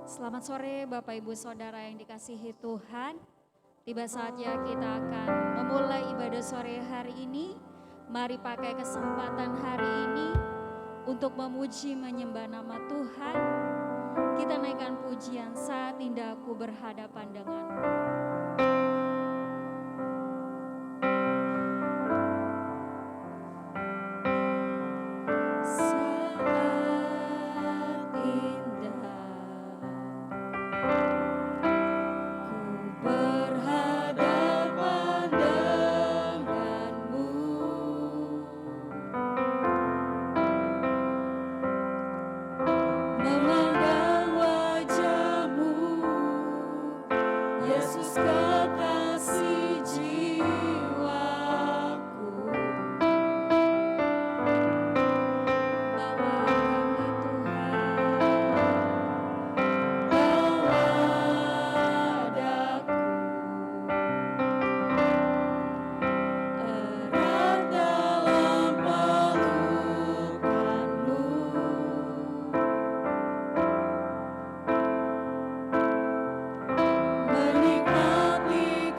Selamat sore Bapak Ibu Saudara yang dikasihi Tuhan. Tiba saatnya kita akan memulai ibadah sore hari ini. Mari pakai kesempatan hari ini untuk memuji menyembah nama Tuhan. Kita naikkan pujian Saat Indah Aku Berhadapan Denganmu. Menikmati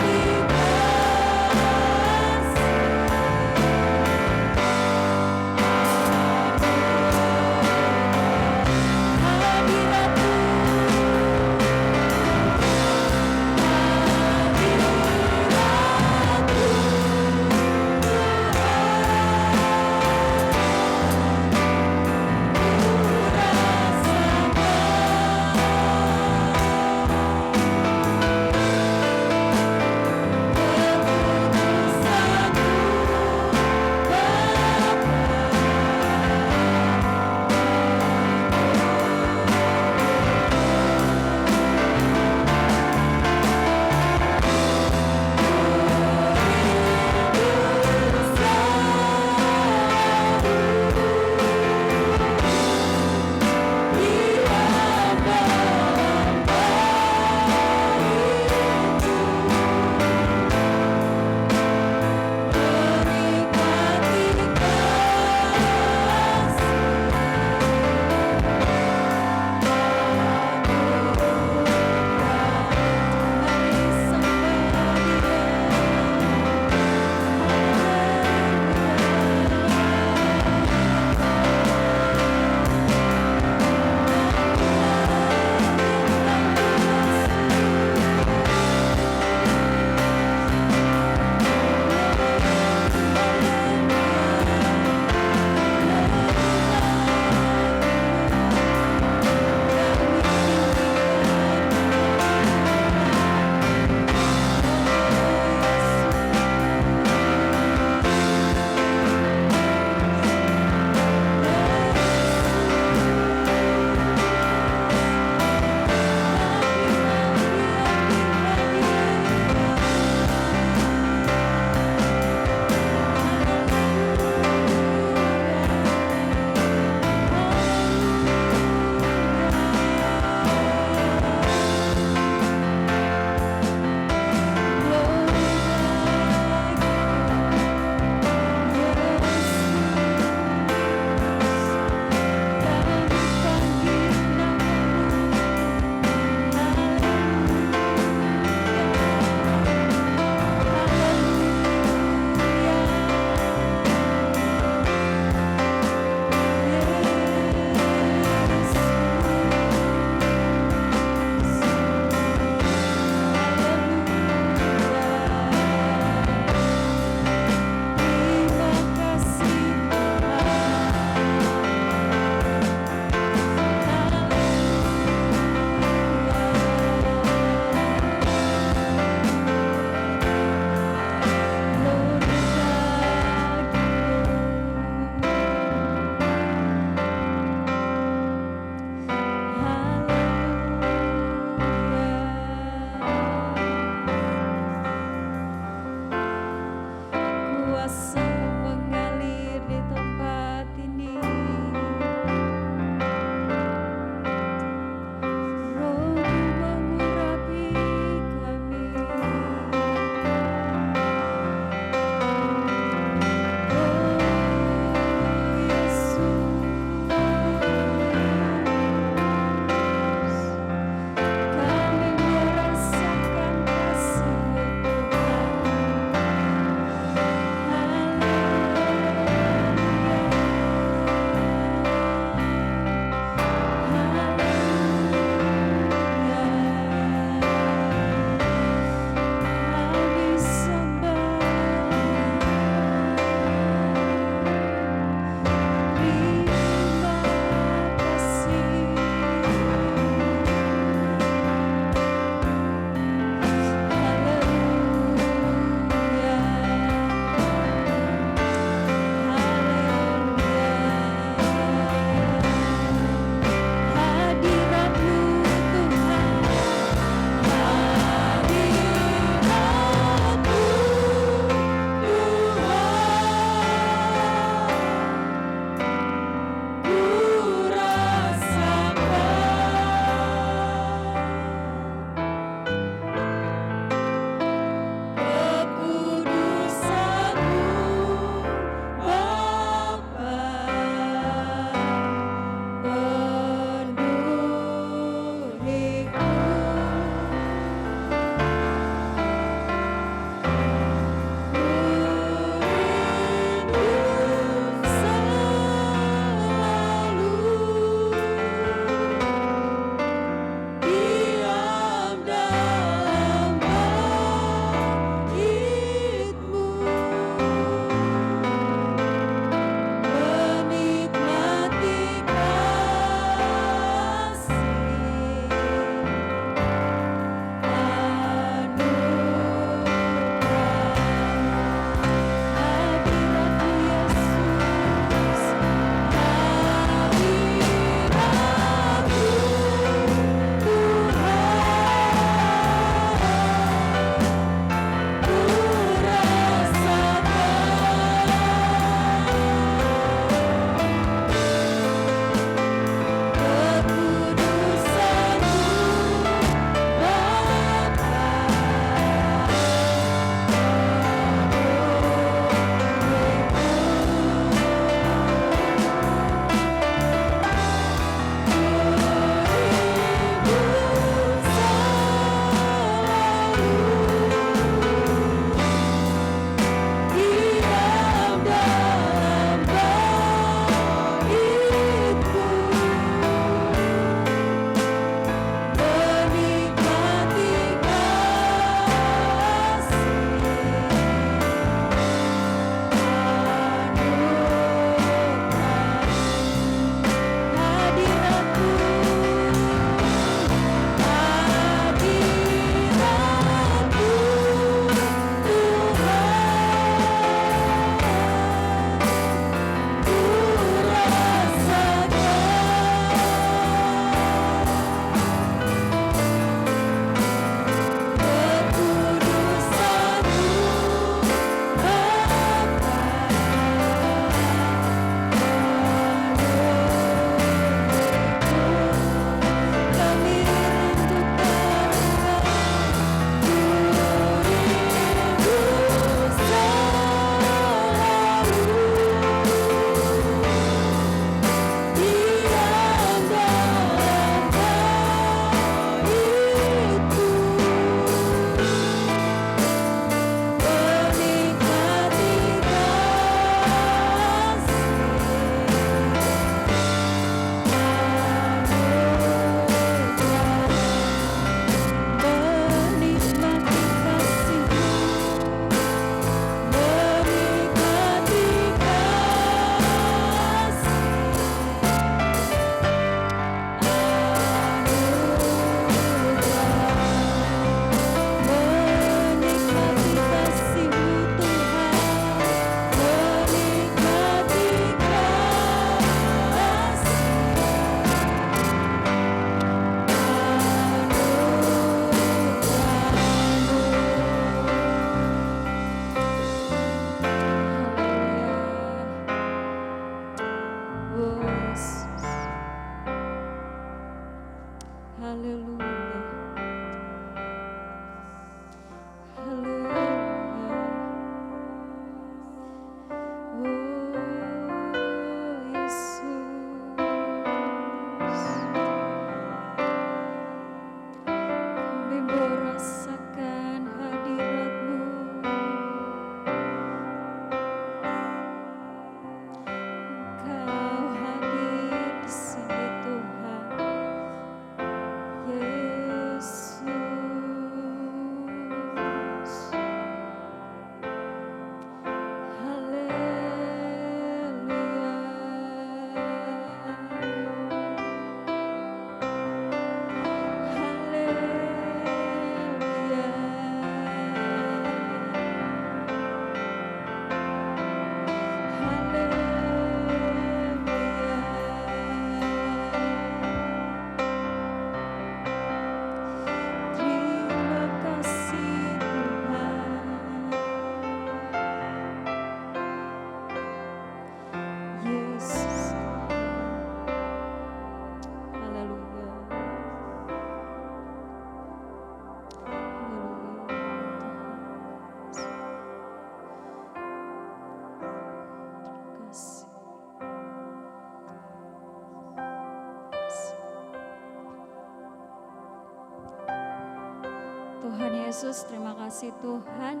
Tuhan Yesus, terima kasih Tuhan.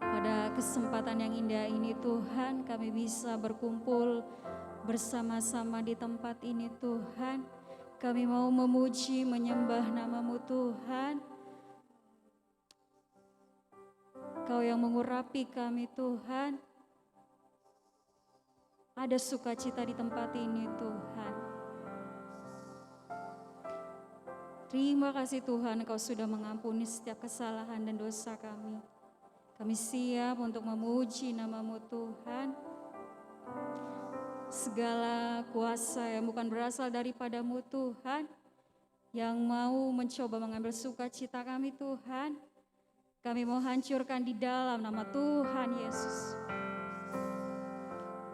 Pada kesempatan yang indah ini Tuhan, kami bisa berkumpul bersama-sama di tempat ini Tuhan. Kami mau memuji, menyembah nama-Mu Tuhan. Kau yang mengurapi kami Tuhan. Ada sukacita di tempat ini Tuhan. Terima kasih Tuhan, Kau sudah mengampuni setiap kesalahan dan dosa kami. Kami siap untuk memuji nama-Mu Tuhan. Segala kuasa yang bukan berasal daripada-Mu Tuhan, yang mau mencoba mengambil sukacita kami Tuhan, kami mau hancurkan di dalam nama Tuhan Yesus.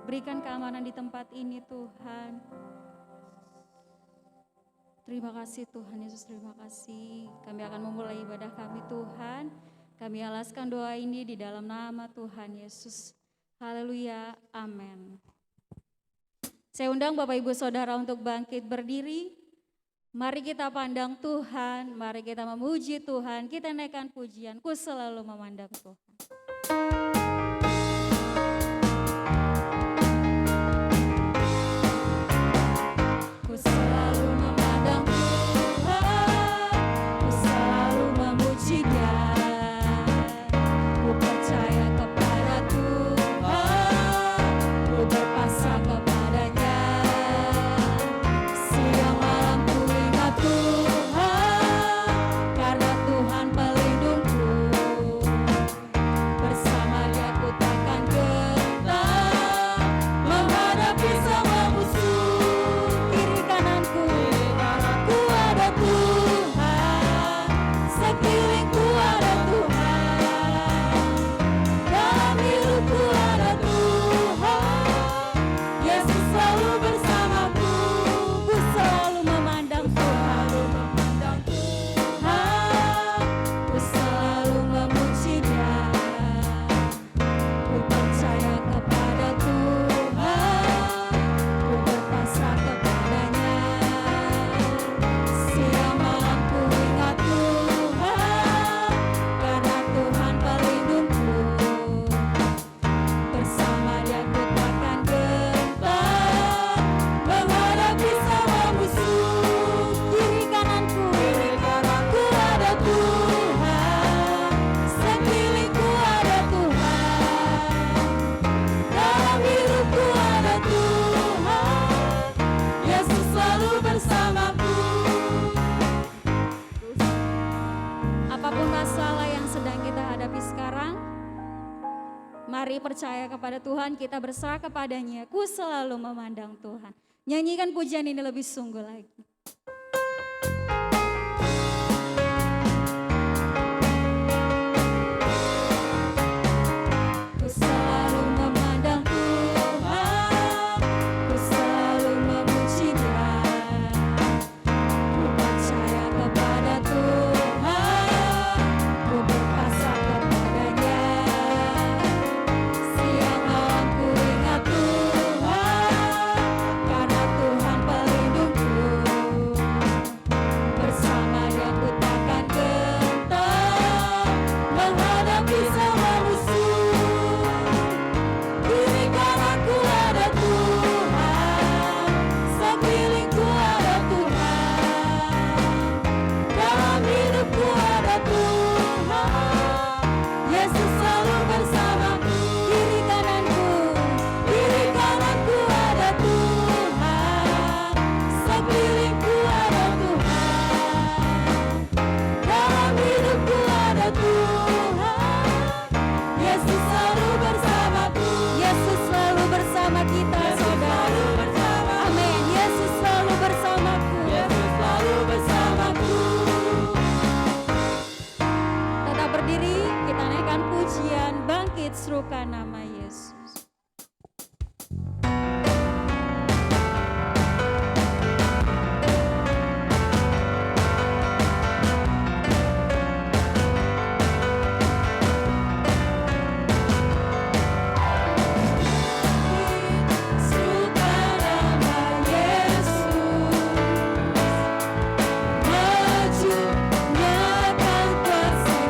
Berikan keamanan di tempat ini Tuhan. Terima kasih Tuhan Yesus, terima kasih. Kami akan memulai ibadah kami Tuhan. Kami alaskan doa ini di dalam nama Tuhan Yesus. Haleluya, amin. Saya undang Bapak Ibu Saudara untuk bangkit berdiri. Mari kita pandang Tuhan, mari kita memuji Tuhan, kita naikkan pujian, ku selalu memandang Tuhan. Ku selalu memandang Tuhan, ku selalu memuji Dia. Ku percaya kepada Tuhan, ku berpasrah kepadanya. Siang malam ku ingat Tuhan, karena Tuhan pelindungku. Bersama Dia ku takkan gentar, menghadapi semua musuh. Kiri kananku, ku ada Tuhan, sekelilingku ada Tuhan, dalam hidupku ada Tuhan. Yesus selalu bersamaku, ku selalu memandang Tuhan, ku selalu memuji Dia. Ku percaya kepada Tuhan, ku berpasrah kepadanya. Siang malam ku ingat Tuhan, karena Tuhan pelindungku. Bersama Dia ku takkan gentar, menghadapi semua musuh. Kiri kananku, ku ada Tuhan, sekelilingku ada Tuhan, dalam hidupku ada Tuhan. Yesus selalu bersamaku. Apapun masalah yang sedang kita hadapi sekarang, mari percaya kepada Tuhan, kita berserah kepadanya. Ku selalu memandang Tuhan. Nyanyikan pujian ini lebih sungguh lagi. Ku selalu memandang Tuhan, ku selalu memuji Dia. Ku percaya kepada Tuhan, ku berpasrah kepadanya. Siang malam ku ingat Tuhan, karena Tuhan pelindungku. Bersama Dia ku takkan gentar, menghadapi semua musuh. Kiri kananku ada Tuhan, sekelilingku ada Tuhan, dalam hidupku ada Tuhan. Yesus selalu bersamaku. Kiri kananku ada Tuhan, sekelilingku ada Tuhan, dalam hidupku ada Tuhan. Yesus selalu bersamaku. Yesus selalu bersama kita, saudara. Amin. Yesus selalu bersamaku. Yesus selalu bersamaku. Tetap berdiri, kita naikkan pujian, bangkit serukan nama Yesus. Serukan nama Yesus, maju nyatakan kuasa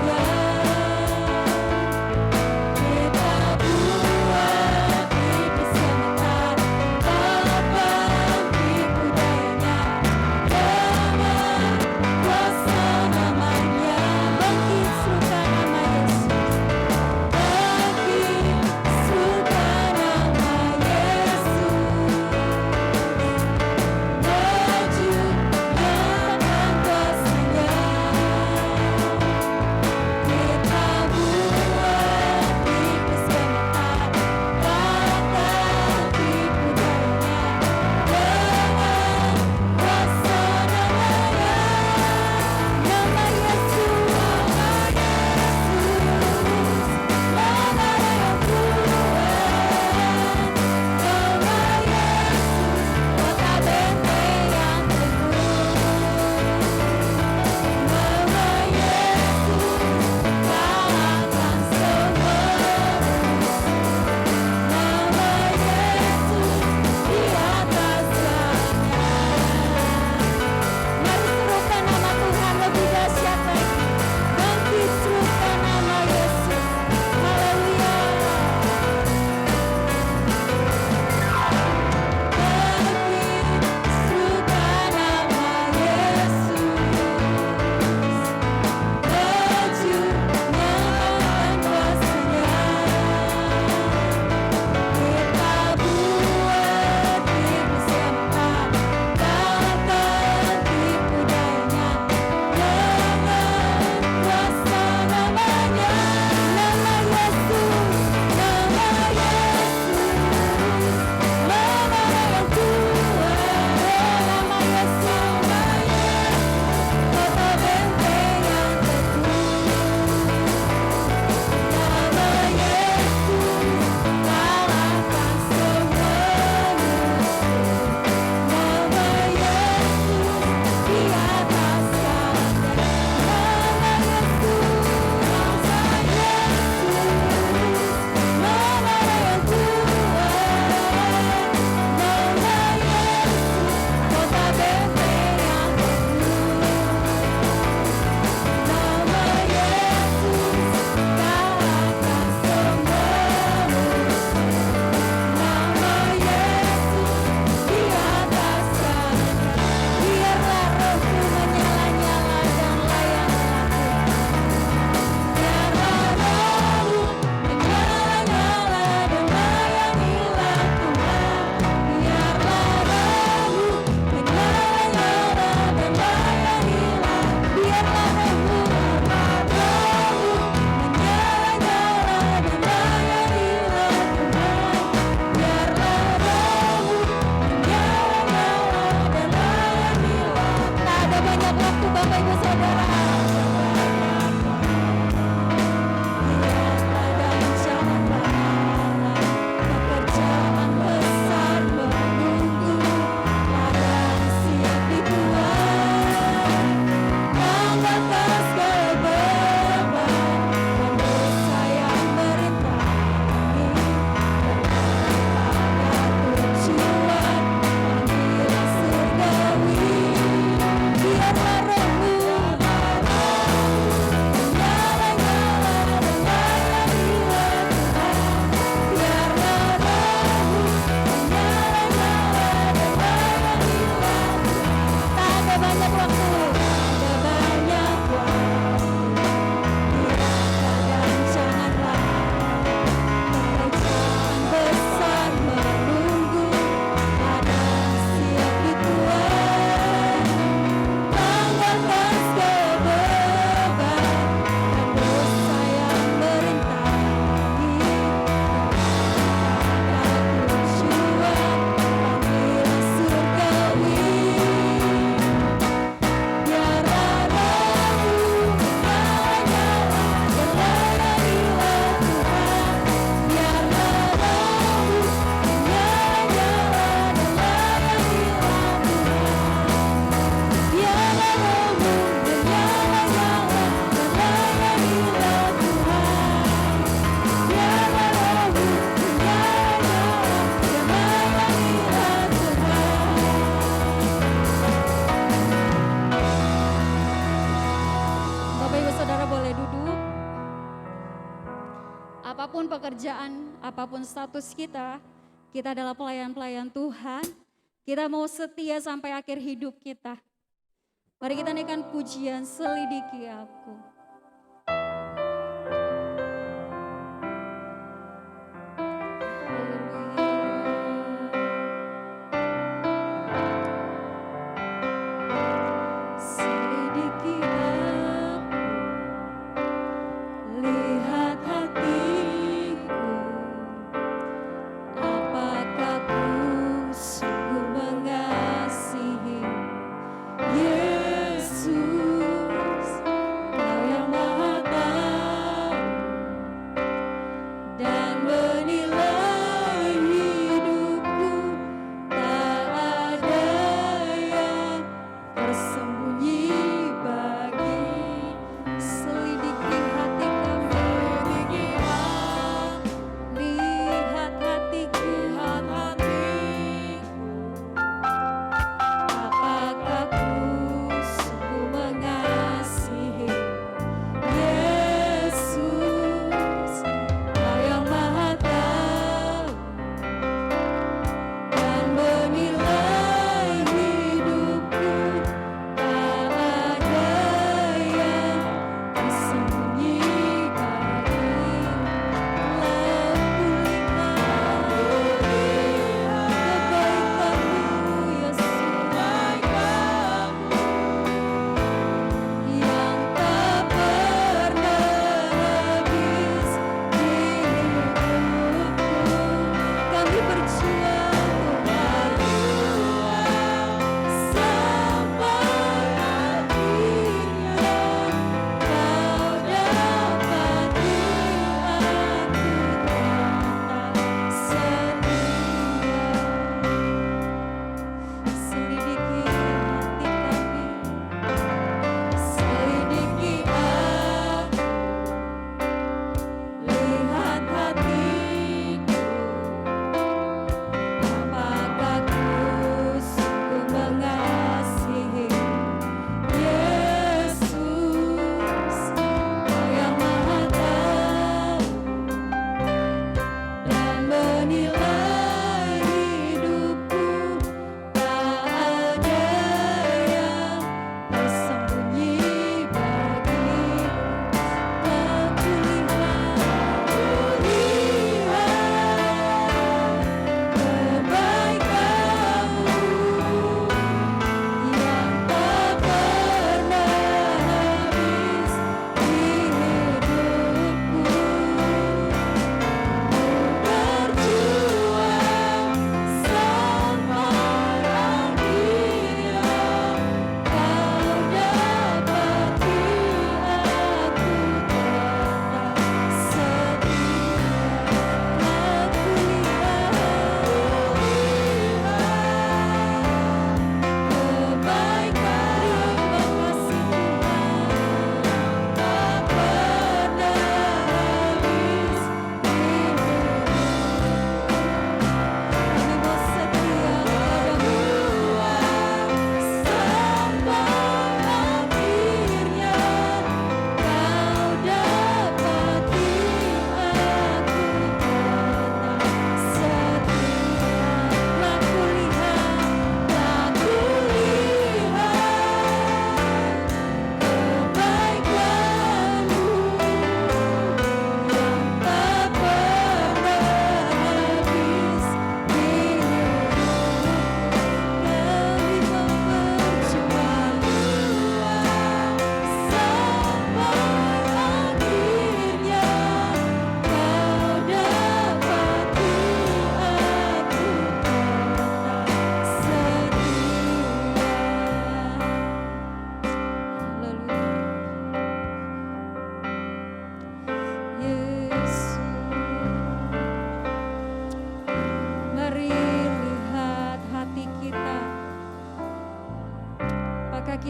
apapun pekerjaan, apapun status kita adalah pelayan-pelayan Tuhan. Kita mau setia sampai akhir hidup kita. Mari kita naikkan pujian selidiki aku.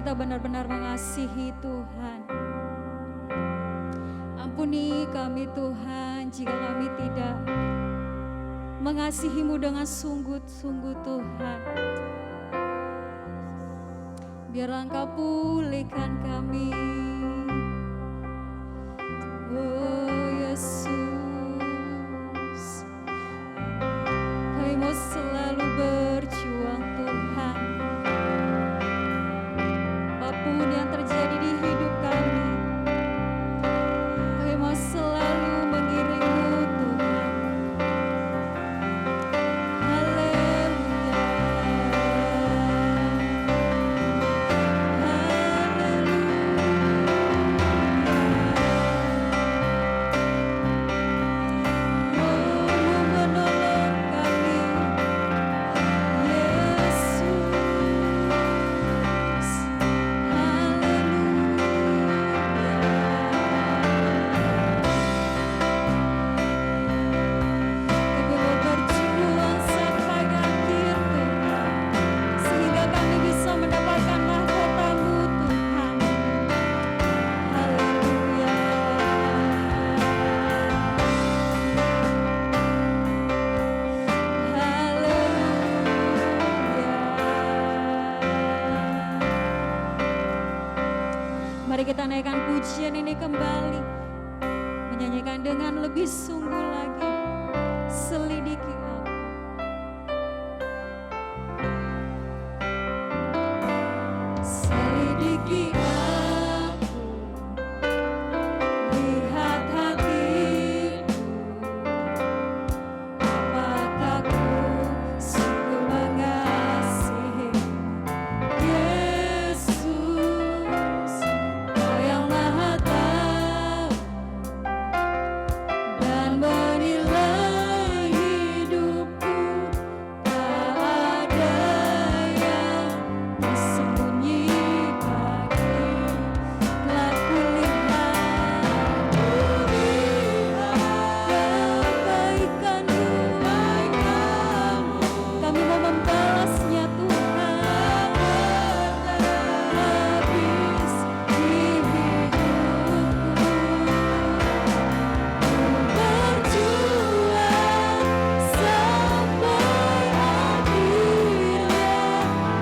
kita benar-benar mengasihi Tuhan. Ampuni kami Tuhan jika kami tidak mengasihi-Mu dengan sungguh-sungguh Tuhan. Biarlah Engkau pulihkan kami. Oh Yesus. kita naikkan pujian ini kembali, menyanyikan dengan lebih sungguh lagi. Selidiki aku, selidiki aku, lihat hatiku, apakah ku sungguh mengasihi Yesus, Kau yang Maha Tahu dan menilai hidupku. Tak ada yang tersembunyi bagi, telah kulihat kebaikan-Mu. Kami mau membalasnya Tuhan, habis di hidupku. Berjuang sampai akhirnya,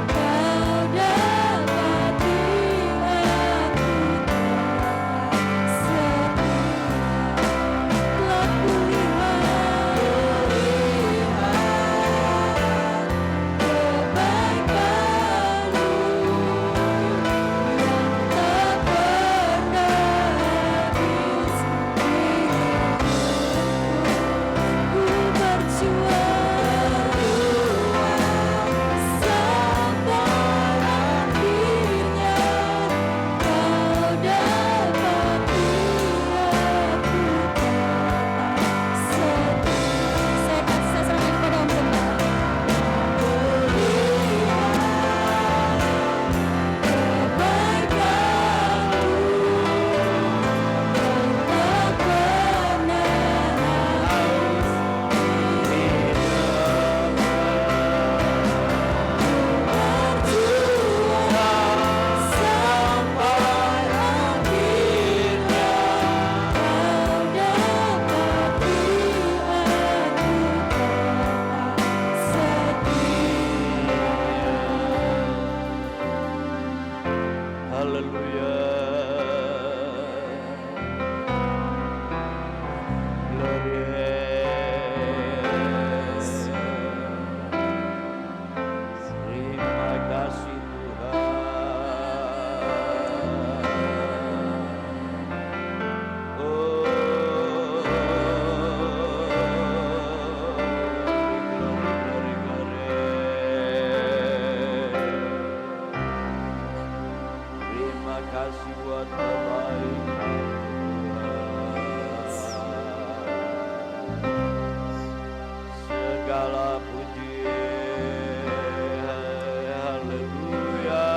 Kau dapati aku setia. Telah kulihat Haleluya. Glorious. Terima kasih Tuhan. Oh, glory, glory, glory. Terima kasih buat kebaikan Tuhan. Segala puji, haleluya.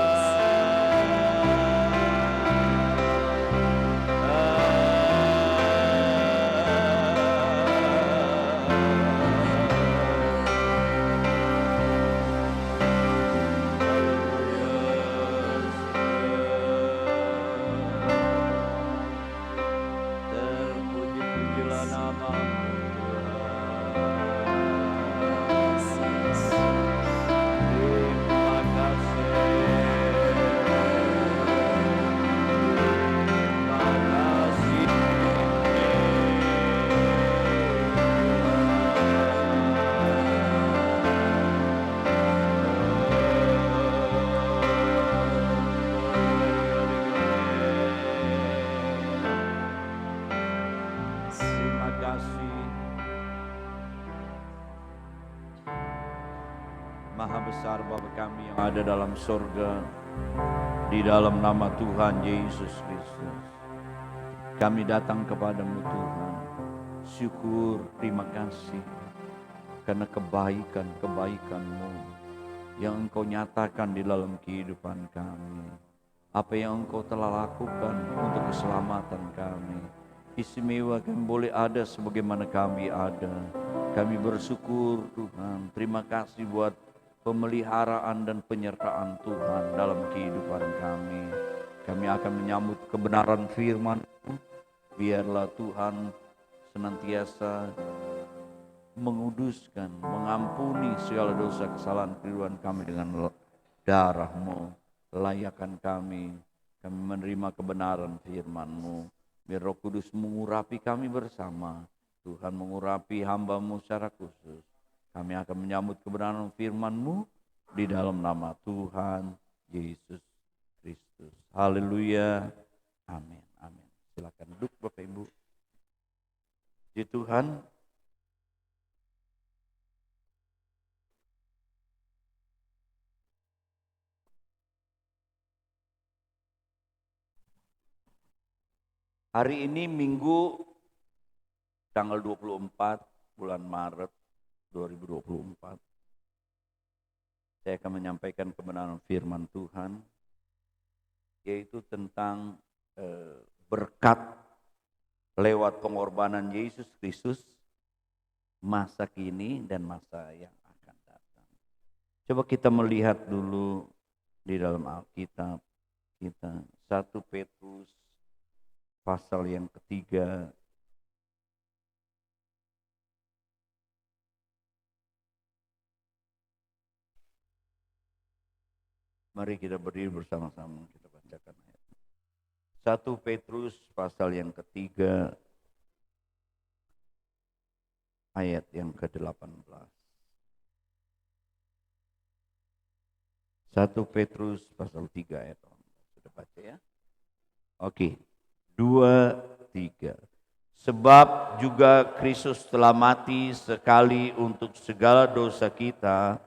Terpuji-pujilah nama-Mu Tuhan. Terima kasih. Terima kasih. Terima kasih. Maha besar Bapa kami yang ada dalam surga, di dalam nama Tuhan Yesus Kristus, kami datang kepadamu Tuhan. Syukur, terima kasih karena kebaikan-kebaikan-Mu yang Engkau nyatakan di dalam kehidupan kami. Apa yang Engkau telah lakukan untuk keselamatan kami. Istimewa kami boleh ada sebagaimana kami ada. Kami bersyukur Tuhan. Terima kasih buat pemeliharaan dan penyertaan Tuhan dalam kehidupan kami. Kami akan menyambut kebenaran firman-Mu. Biarlah Tuhan senantiasa menguduskan, mengampuni segala dosa kesalahan keliruan kami dengan darah-Mu. Layakan kami Kami menerima kebenaran firman-Mu. Biar Roh Kudus mengurapi kami bersama. Tuhan mengurapi hamba-Mu secara khusus. Kami akan menyambut kebenaran firman-Mu di dalam nama Tuhan Yesus Kristus. Haleluya. Amin. Amin. Silakan duduk Bapak Ibu. Puji Tuhan. Hari ini Minggu tanggal 24 bulan Maret 2024. Saya akan menyampaikan kebenaran firman Tuhan, yaitu tentang berkat lewat pengorbanan Yesus Kristus masa kini dan masa yang akan datang. Coba kita melihat dulu di dalam Alkitab kita, 1 Petrus pasal yang ketiga. Mari kita berdiri bersama-sama, kita bacakan ayat. 1 Petrus pasal yang ketiga, ayat yang ke-18. 1 Petrus pasal 3 ayat. Sudah baca ya? Oke. 2, 3. Sebab juga Kristus telah mati sekali untuk segala dosa kita,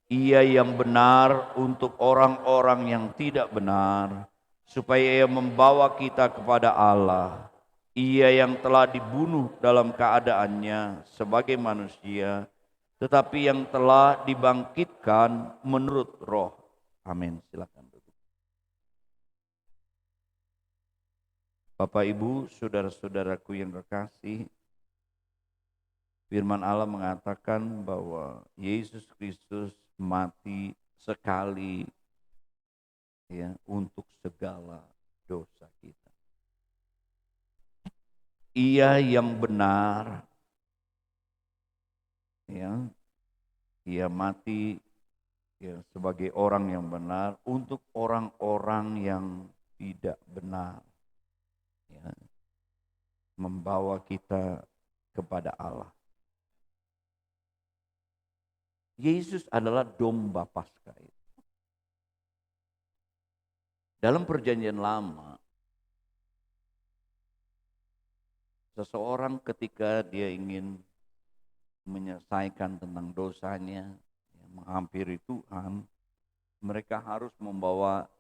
Ia yang benar untuk orang-orang yang tidak benar, supaya Ia membawa kita kepada Allah. Ia yang telah dibunuh dalam keadaannya sebagai manusia, tetapi yang telah dibangkitkan menurut roh. Amin. Silakan. Bapak, Ibu, saudara-saudaraku yang terkasih, firman Allah mengatakan bahwa Yesus Kristus mati sekali ya untuk segala dosa kita. Ia yang benar ya, ia mati ya sebagai orang yang benar untuk orang-orang yang tidak benar. Ya, membawa kita kepada Allah. Yesus adalah domba Paskah. Dalam perjanjian lama, seseorang ketika dia ingin menyelesaikan tentang dosanya, menghampiri Tuhan, mereka harus membawa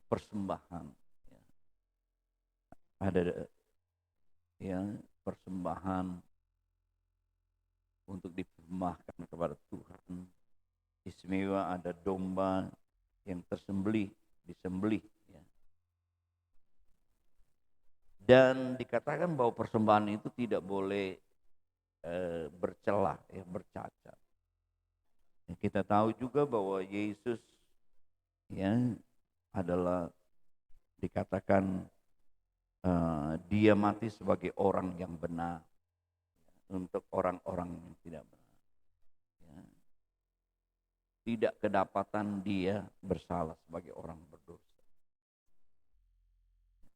persembahan. Ada persembahan untuk dipersembahkan kepada Tuhan. Istimewa ada domba yang disembelih ya. Dan dikatakan bahwa persembahan itu tidak boleh bercelah ya, bercacat. Ya, kita tahu juga bahwa Yesus ya adalah dikatakan dia mati sebagai orang yang benar untuk orang-orang yang tidak benar. Ya. Tidak kedapatan dia bersalah sebagai orang berdosa.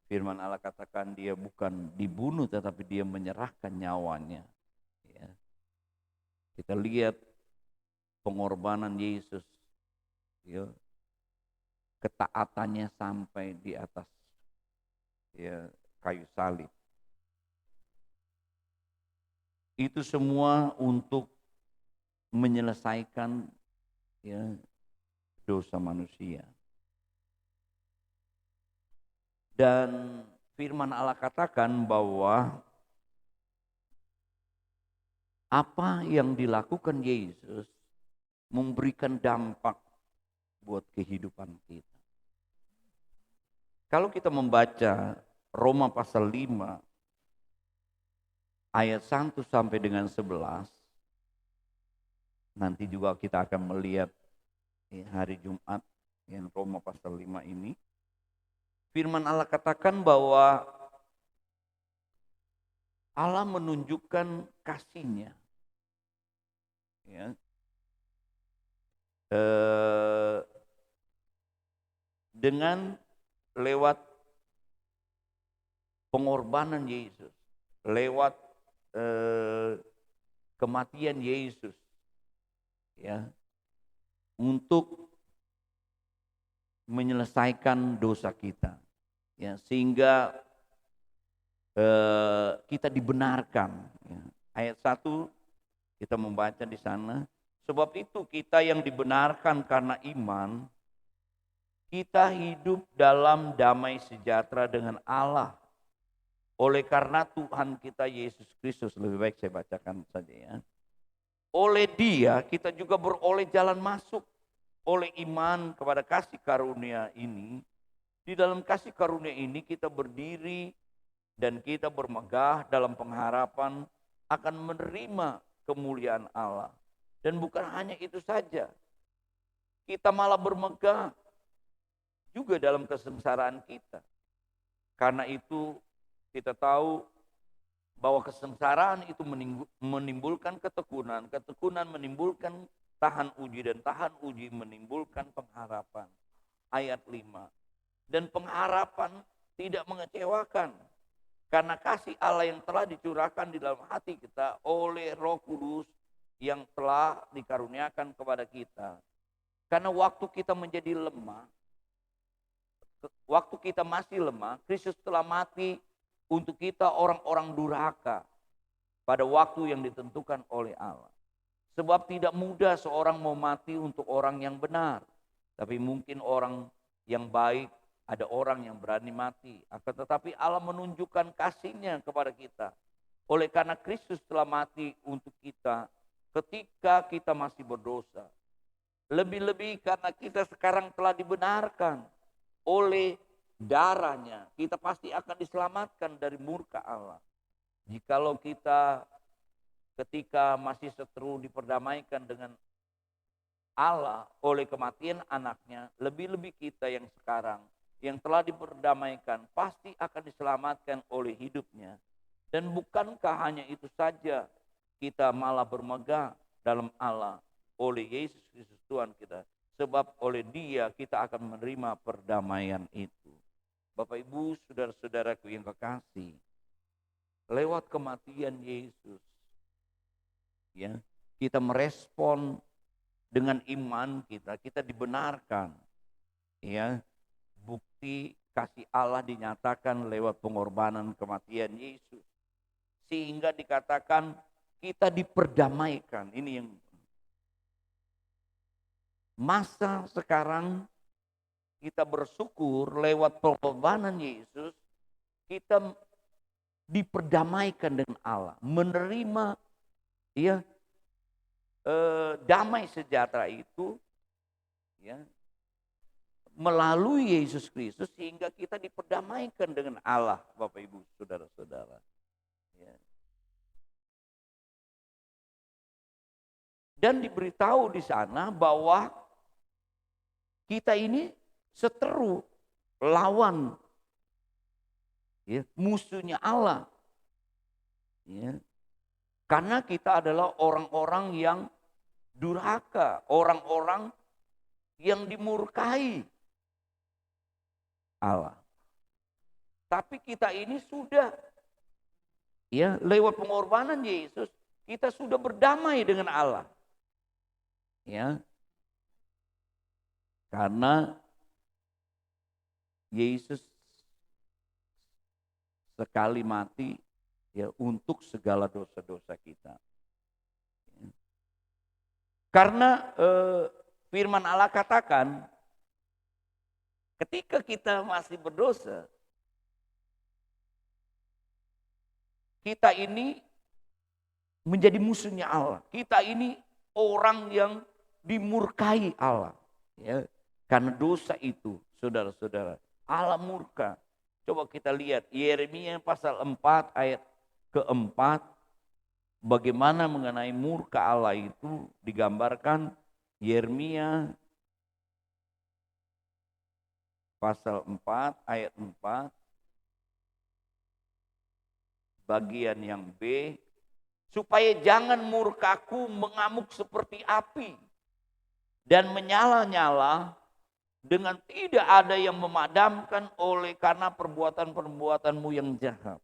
Firman Allah katakan dia bukan dibunuh tetapi dia menyerahkan nyawanya. Ya. Kita lihat pengorbanan Yesus, ya, ketaatannya sampai di atas ya kayu salib. Itu semua untuk menyelesaikan ya dosa manusia. Dan firman Allah katakan bahwa apa yang dilakukan Yesus memberikan dampak buat kehidupan kita. Kalau kita membaca Roma pasal 5 ayat 1 sampai dengan 11, nanti juga kita akan melihat hari Jumat yang Roma pasal 5 ini. Firman Allah katakan bahwa Allah menunjukkan kasih-Nya ya, dengan lewat pengorbanan Yesus, lewat kematian Yesus, ya, untuk menyelesaikan dosa kita, ya, sehingga kita dibenarkan. Ya. Ayat 1 kita membaca di sana, sebab itu kita yang dibenarkan karena iman, kita hidup dalam damai sejahtera dengan Allah. Oleh karena Tuhan kita Yesus Kristus, lebih baik saya bacakan saja ya. Oleh Dia kita juga beroleh jalan masuk oleh iman kepada kasih karunia ini. Di dalam kasih karunia ini kita berdiri dan kita bermegah dalam pengharapan akan menerima kemuliaan Allah. Dan bukan hanya itu saja, kita malah bermegah juga dalam kesengsaraan kita. Karena itu kita tahu bahwa kesengsaraan itu menimbulkan ketekunan, ketekunan menimbulkan tahan uji, dan tahan uji menimbulkan pengharapan. Ayat 5. Dan pengharapan tidak mengecewakan, karena kasih Allah yang telah dicurahkan di dalam hati kita oleh Roh Kudus yang telah dikaruniakan kepada kita. Karena waktu kita menjadi lemah, waktu kita masih lemah, Kristus telah mati untuk kita orang-orang durhaka pada waktu yang ditentukan oleh Allah. Sebab tidak mudah seorang mau mati untuk orang yang benar, tapi mungkin orang yang baik, ada orang yang berani mati. Akan tetapi Allah menunjukkan kasih-Nya kepada kita. Oleh karena Kristus telah mati untuk kita ketika kita masih berdosa. Lebih-lebih karena kita sekarang telah dibenarkan oleh darah-Nya, kita pasti akan diselamatkan dari murka Allah. Jikalau kita ketika masih seteru diperdamaikan dengan Allah oleh kematian anaknya, lebih-lebih kita yang sekarang yang telah diperdamaikan pasti akan diselamatkan oleh hidupnya. Dan bukankah hanya itu saja, kita malah bermegah dalam Allah oleh Yesus Kristus Tuhan kita. Sebab oleh Dia kita akan menerima perdamaian itu. Bapak Ibu, saudara-saudaraku yang kekasih, lewat kematian Yesus, ya, kita merespon dengan iman kita, kita dibenarkan, ya. Bukti kasih Allah dinyatakan lewat pengorbanan kematian Yesus, sehingga dikatakan kita diperdamaikan. Ini yang masa sekarang kita bersyukur lewat pengorbanan Yesus, kita diperdamaikan dengan Allah, menerima, ya, damai sejahtera itu, ya, melalui Yesus Kristus, sehingga kita diperdamaikan dengan Allah, Bapak Ibu, saudara-saudara. Ya. Dan diberitahu di sana bahwa kita ini seteru lawan, ya, musuhnya Allah, ya. Karena kita adalah orang-orang yang durhaka, orang-orang yang dimurkai Allah. Tapi kita ini sudah, ya, lewat pengorbanan Yesus, kita sudah berdamai dengan Allah, ya. Karena Yesus sekali mati, ya, untuk segala dosa-dosa kita. Karena firman Allah katakan, ketika kita masih berdosa, kita ini menjadi musuhnya Allah. Kita ini orang yang dimurkai Allah, ya. Karena dosa itu, saudara-saudara, Allah murka. Coba kita lihat Yeremia pasal 4 ayat keempat, bagaimana mengenai murka Allah itu digambarkan. Yeremia pasal 4 ayat 4, bagian yang B, supaya jangan murkaku mengamuk seperti api dan menyala-nyala dengan tidak ada yang memadamkan oleh karena perbuatan-perbuatanmu yang jahat.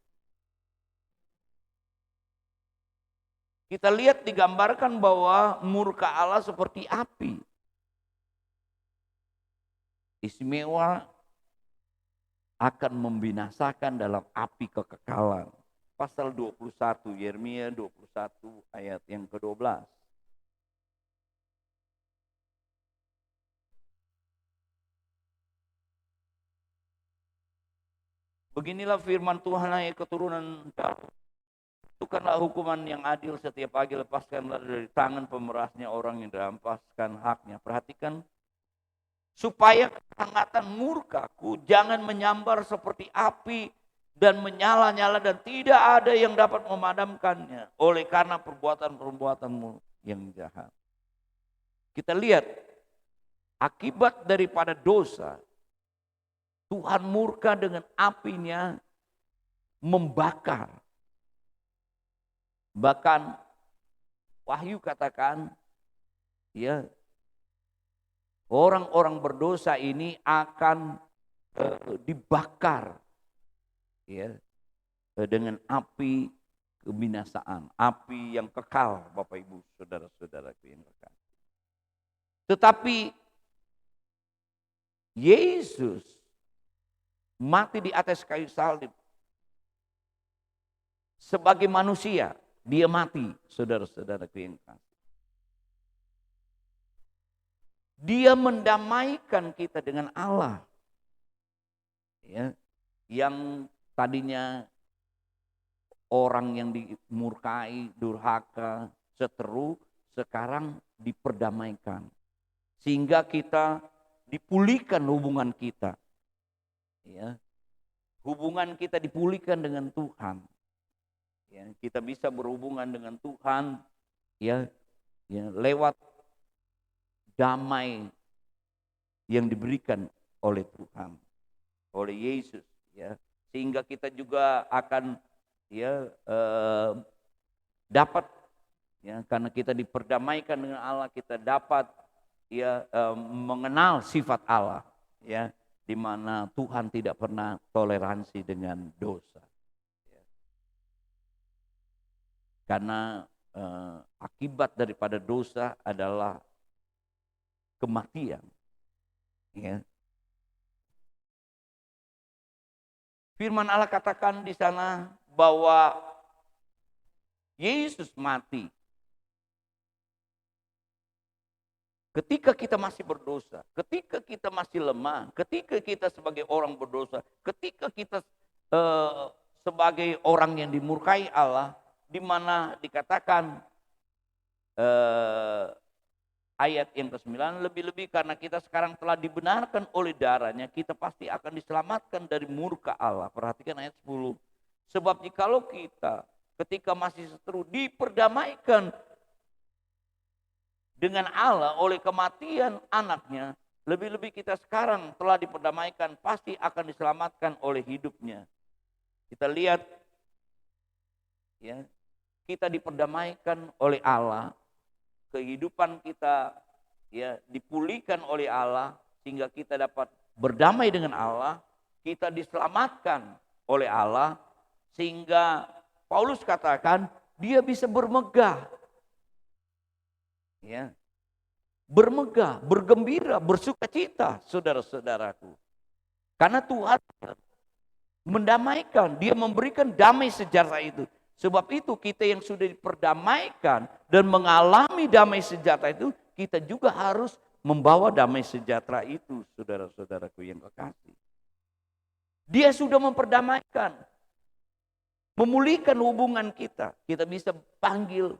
Kita lihat digambarkan bahwa murka Allah seperti api. Istimewa akan membinasakan dalam api kekekalan. Pasal 21, Yeremia 21 ayat yang ke-12. Beginilah firman Tuhan, hai keturunan Daud. Tentukanlah hukuman yang adil setiap pagi, lepaskanlah dari tangan pemerasnya orang yang dirampaskan haknya. Perhatikan, supaya kehangatan murkaku jangan menyambar seperti api dan menyala-nyala dan tidak ada yang dapat memadamkannya oleh karena perbuatan-perbuatanmu yang jahat. Kita lihat akibat daripada dosa, Tuhan murka dengan apinya membakar. Bahkan Wahyu katakan, ya, orang-orang berdosa ini akan dibakar, ya, dengan api kebinasaan, api yang kekal, Bapak Ibu, saudara-saudaraku yang kekal. Tetapi Yesus mati di atas kayu salib sebagai manusia, dia mati, saudara-saudaraku yang kekal. Dia mendamaikan kita dengan Allah, ya, yang tadinya orang yang dimurkai, durhaka, seteru, sekarang diperdamaikan. Sehingga kita dipulihkan hubungan kita. Ya. Hubungan kita dipulihkan dengan Tuhan. Ya, kita bisa berhubungan dengan Tuhan, ya, lewat damai yang diberikan oleh Tuhan, oleh Yesus, ya, sehingga kita juga akan, ya, dapat, ya, karena kita diperdamaikan dengan Allah, kita dapat, ya, mengenal sifat Allah, ya, di mana Tuhan tidak pernah toleransi dengan dosa, ya. Karena akibat daripada dosa adalah kematian, ya. Firman Allah katakan di sana bahwa Yesus mati ketika kita masih berdosa, ketika kita masih lemah, ketika kita sebagai orang berdosa, ketika kita sebagai orang yang dimurkai Allah, di mana dikatakan ayat yang ke-9, lebih-lebih karena kita sekarang telah dibenarkan oleh darahnya, kita pasti akan diselamatkan dari murka Allah. Perhatikan ayat 10. Sebab jikalau kita ketika masih seteru diperdamaikan dengan Allah oleh kematian anaknya, lebih-lebih kita sekarang telah diperdamaikan, pasti akan diselamatkan oleh hidupnya. Kita lihat, ya, kita diperdamaikan oleh Allah. Kehidupan kita, ya, dipulihkan oleh Allah sehingga kita dapat berdamai dengan Allah, kita diselamatkan oleh Allah sehingga Paulus katakan dia bisa bermegah, ya, bermegah, bergembira, bersukacita, saudara-saudaraku, karena Tuhan mendamaikan, dia memberikan damai sejahtera itu. Sebab itu kita yang sudah diperdamaikan dan mengalami damai sejahtera itu, kita juga harus membawa damai sejahtera itu, saudara-saudaraku yang kekasih. Dia sudah memperdamaikan, memulihkan hubungan kita. Kita bisa panggil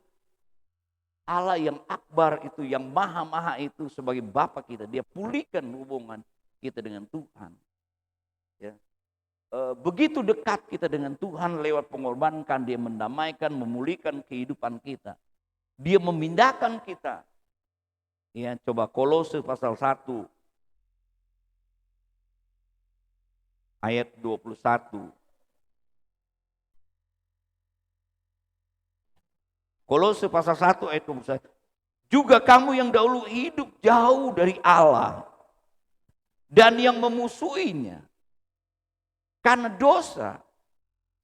Allah yang akbar itu, yang maha-maha itu sebagai Bapa kita. Dia pulihkan hubungan kita dengan Tuhan. Ya. Begitu dekat kita dengan Tuhan lewat pengorbanan, dia mendamaikan, memulihkan kehidupan kita. Dia memindahkan kita. Ya, coba Kolose pasal 1 ayat 21. Kolose pasal 1 ayat 21. Juga kamu yang dahulu hidup jauh dari Allah dan yang memusuhinya. Karena dosa,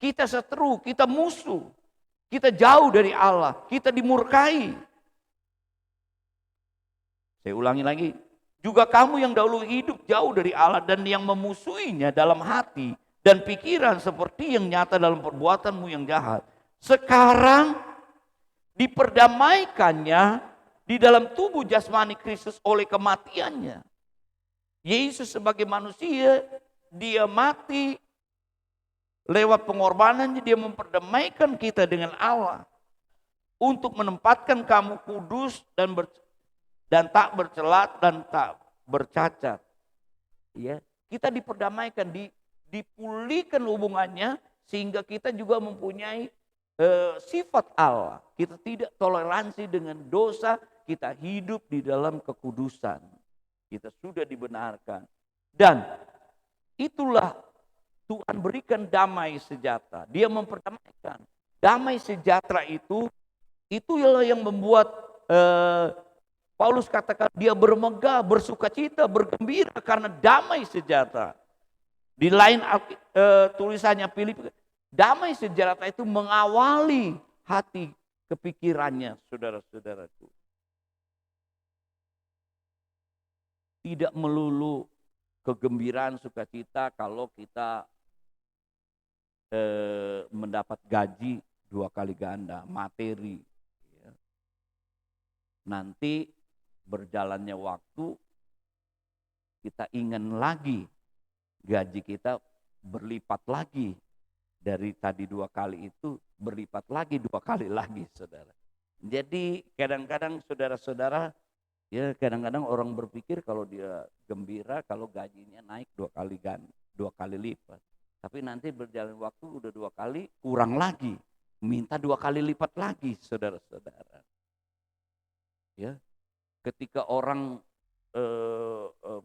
kita seteru, kita musuh, kita jauh dari Allah, kita dimurkai. Saya ulangi lagi, juga kamu yang dahulu hidup jauh dari Allah dan yang memusuhinya dalam hati dan pikiran seperti yang nyata dalam perbuatanmu yang jahat. Sekarang diperdamaikannya di dalam tubuh jasmani Kristus oleh kematiannya. Yesus sebagai manusia, dia mati lewat pengorbanannya, dia memperdamaikan kita dengan Allah untuk menempatkan kamu kudus dan tak bercelat dan tak bercacat. Ya, kita diperdamaikan, dipulihkan hubungannya sehingga kita juga mempunyai sifat Allah. Kita tidak toleransi dengan dosa, kita hidup di dalam kekudusan. Kita sudah dibenarkan. Dan itulah Tuhan berikan damai sejahtera. Dia memperdamaikan. Damai sejahtera itu ialah yang membuat Paulus katakan dia bermegah, bersukacita, bergembira karena damai sejahtera. Di lain tulisannya Filipi, damai sejahtera itu mengawali hati kepikirannya, saudara-saudaraku. Tidak melulu kegembiraan sukacita kalau kita mendapat gaji 2 kali ganda, materi. Nanti berjalannya waktu kita ingin lagi gaji kita berlipat lagi dari tadi 2 kali itu, berlipat lagi 2 kali lagi, saudara. Jadi kadang-kadang saudara-saudara, ya kadang-kadang orang berpikir kalau dia gembira kalau gajinya naik 2 kali lipat. Tapi nanti berjalan waktu udah 2 kali kurang lagi, minta 2 kali lipat lagi, saudara-saudara. Ya, ketika orang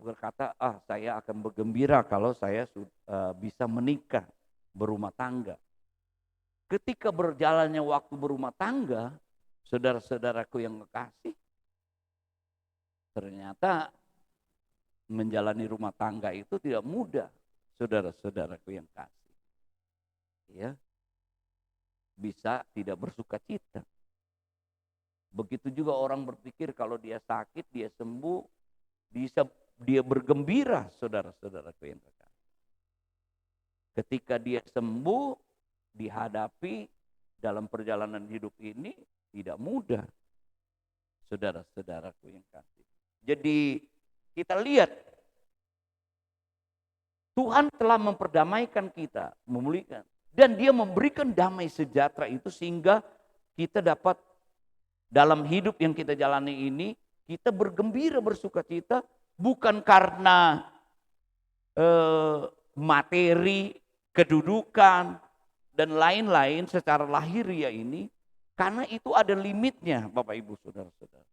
berkata, saya akan bergembira kalau saya bisa menikah, berumah tangga. Ketika berjalannya waktu berumah tangga, saudara-saudaraku yang kekasih, ternyata menjalani rumah tangga itu tidak mudah, saudara-saudaraku yang kasih. Ya, bisa tidak bersukacita. Begitu juga orang berpikir kalau dia sakit, dia sembuh, dia bergembira, saudara-saudaraku yang kekasih. Ketika dia sembuh, dihadapi dalam perjalanan hidup ini tidak mudah, saudara-saudaraku yang kasih. Jadi kita lihat Tuhan telah memperdamaikan kita, memulihkan, dan dia memberikan damai sejahtera itu sehingga kita dapat dalam hidup yang kita jalani ini, kita bergembira, bersukacita, bukan karena materi, kedudukan, dan lain-lain secara lahiriah ini, karena itu ada limitnya, Bapak Ibu Saudara-saudara.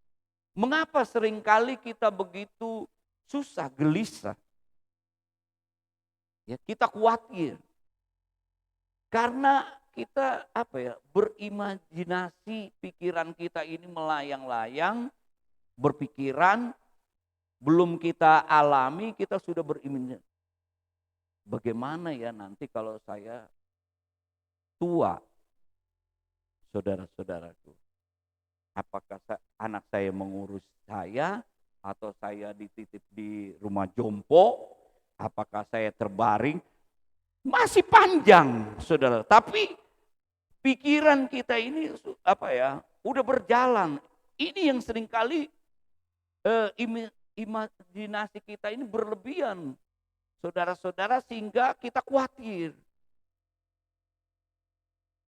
Mengapa seringkali kita begitu susah, gelisah? Ya, kita khawatir. Karena kita berimajinasi, pikiran kita ini melayang-layang, berpikiran, belum kita alami, kita sudah berimajinasi. Bagaimana ya nanti kalau saya tua, saudara-saudaraku? Apakah anak saya mengurus saya, atau saya dititip di rumah jompo? Apakah saya terbaring? Masih panjang, saudara. Tapi pikiran kita ini udah berjalan. Ini yang seringkali imajinasi kita ini berlebihan, saudara-saudara, sehingga kita khawatir.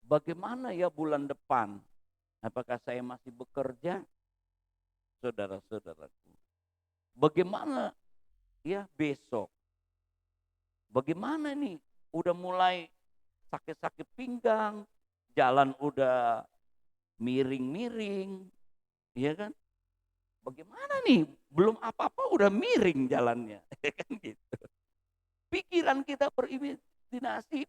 Bagaimana ya bulan depan? Apakah saya masih bekerja? Saudara-saudaraku. Bagaimana ya besok? Bagaimana nih? Udah mulai sakit-sakit pinggang, jalan udah miring-miring, ya kan? Bagaimana nih? Belum apa-apa udah miring jalannya, kan gitu. Pikiran kita berimajinasi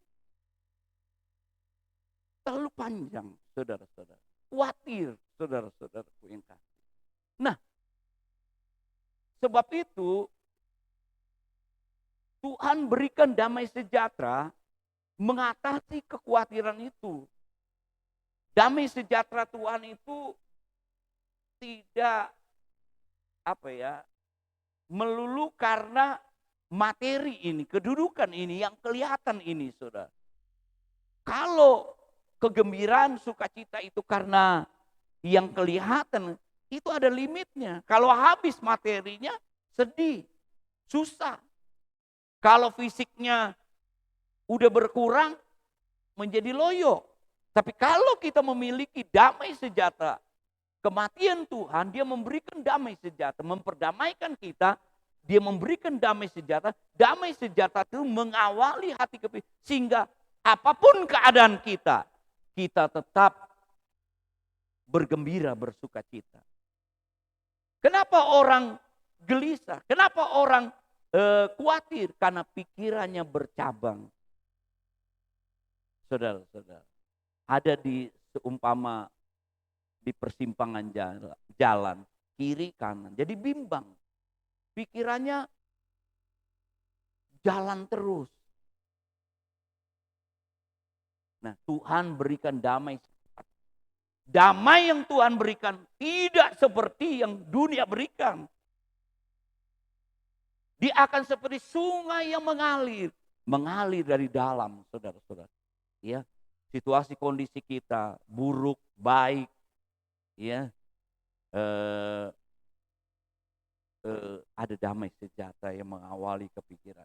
terlalu panjang, saudara-saudara. Khawatir, saudara-saudaraku yang kasih. Nah, sebab itu Tuhan berikan damai sejahtera mengatasi kekhawatiran itu. Damai sejahtera Tuhan itu tidak melulu karena materi ini, kedudukan ini yang kelihatan ini, saudara. Kalau kegembiraan, sukacita itu karena yang kelihatan, itu ada limitnya. Kalau habis materinya, sedih, susah. Kalau fisiknya udah berkurang, menjadi loyo. Tapi kalau kita memiliki damai sejahtera, kematian Tuhan, dia memberikan damai sejahtera, memperdamaikan kita, dia memberikan damai sejahtera. Damai sejahtera itu mengawali hati kita, sehingga apapun keadaan kita, kita tetap bergembira, bersukacita. Kenapa orang gelisah? Kenapa orang khawatir? Karena pikirannya bercabang. Saudara-saudara, ada di seumpama di persimpangan jalan, kiri kanan, jadi bimbang. Pikirannya jalan terus. Nah, Tuhan berikan damai. Damai yang Tuhan berikan tidak seperti yang dunia berikan. Dia akan seperti sungai yang mengalir dari dalam, saudara-saudara. Ya, situasi kondisi kita buruk, baik, ya, ada damai sejahtera yang mengawali kepikiran.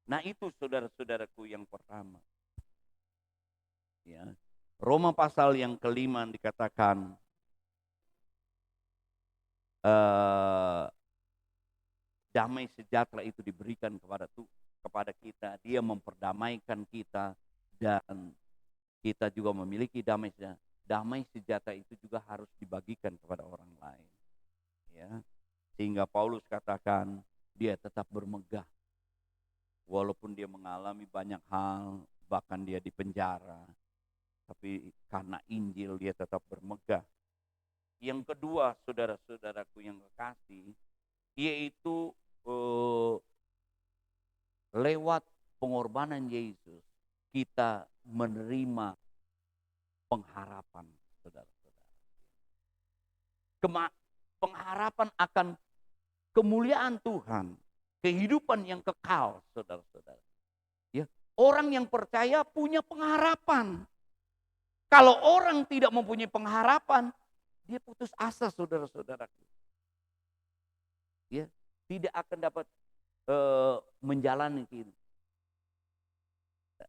Nah, itu saudara-saudaraku yang pertama. Ya, Roma pasal yang kelima dikatakan damai sejahtera itu diberikan kepada kita. Dia memperdamaikan kita dan kita juga memiliki damai sejahtera. Damai sejahtera itu juga harus dibagikan kepada orang lain. Ya, sehingga Paulus katakan dia tetap bermegah. Walaupun dia mengalami banyak hal, bahkan dia dipenjara. Tapi karena Injil dia tetap bermegah. Yang kedua, saudara-saudaraku yang kekasih, yaitu lewat pengorbanan Yesus kita menerima pengharapan, saudara-saudara. Pengharapan akan kemuliaan Tuhan, kehidupan yang kekal, saudara-saudara. Ya, orang yang percaya punya pengharapan. Kalau orang tidak mempunyai pengharapan, dia putus asa, saudara-saudaraku. Ya, tidak akan dapat menjalani ini.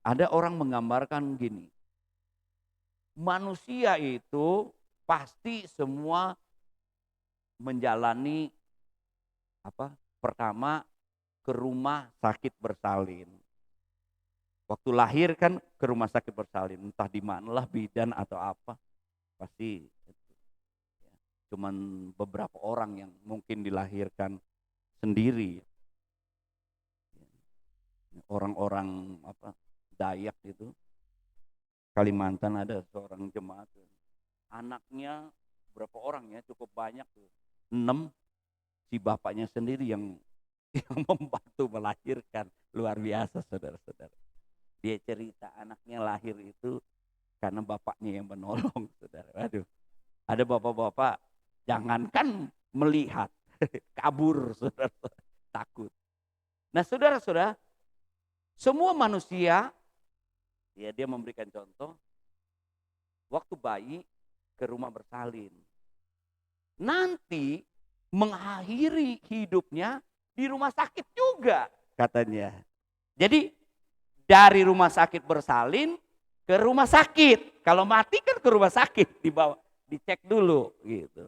Ada orang menggambarkan gini, manusia itu pasti semua menjalani pertama ke rumah sakit bersalin. Waktu lahir kan ke rumah sakit bersalin, entah di manalah bidan atau apa, pasti cuman beberapa orang yang mungkin dilahirkan sendiri. Orang-orang Dayak itu, Kalimantan ada seorang jemaat, anaknya berapa orang ya, cukup banyak tuh, 6, si bapaknya sendiri yang membantu melahirkan, luar biasa saudara-saudara. Dia cerita anaknya lahir itu karena bapaknya yang menolong, saudara. Waduh, ada bapak-bapak jangankan melihat, kabur, saudara, takut. Nah, saudara-saudara, semua manusia, ya, dia memberikan contoh, waktu bayi ke rumah bersalin. Nanti mengakhiri hidupnya di rumah sakit juga, katanya. Jadi dari rumah sakit bersalin ke rumah sakit. Kalau mati kan ke rumah sakit, dibawa, dicek dulu gitu.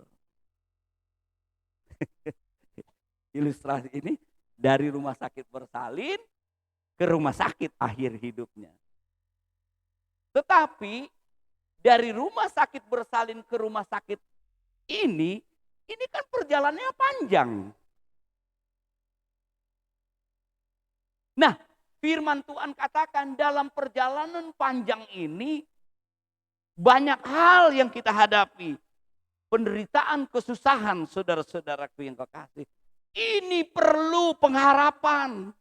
Ilustrasi ini dari rumah sakit bersalin ke rumah sakit akhir hidupnya. Tetapi dari rumah sakit bersalin ke rumah sakit ini kan perjalanannya panjang. Nah, firman Tuhan katakan dalam perjalanan panjang ini banyak hal yang kita hadapi. Penderitaan, kesusahan, saudara-saudaraku yang kekasih. Ini perlu pengharapan.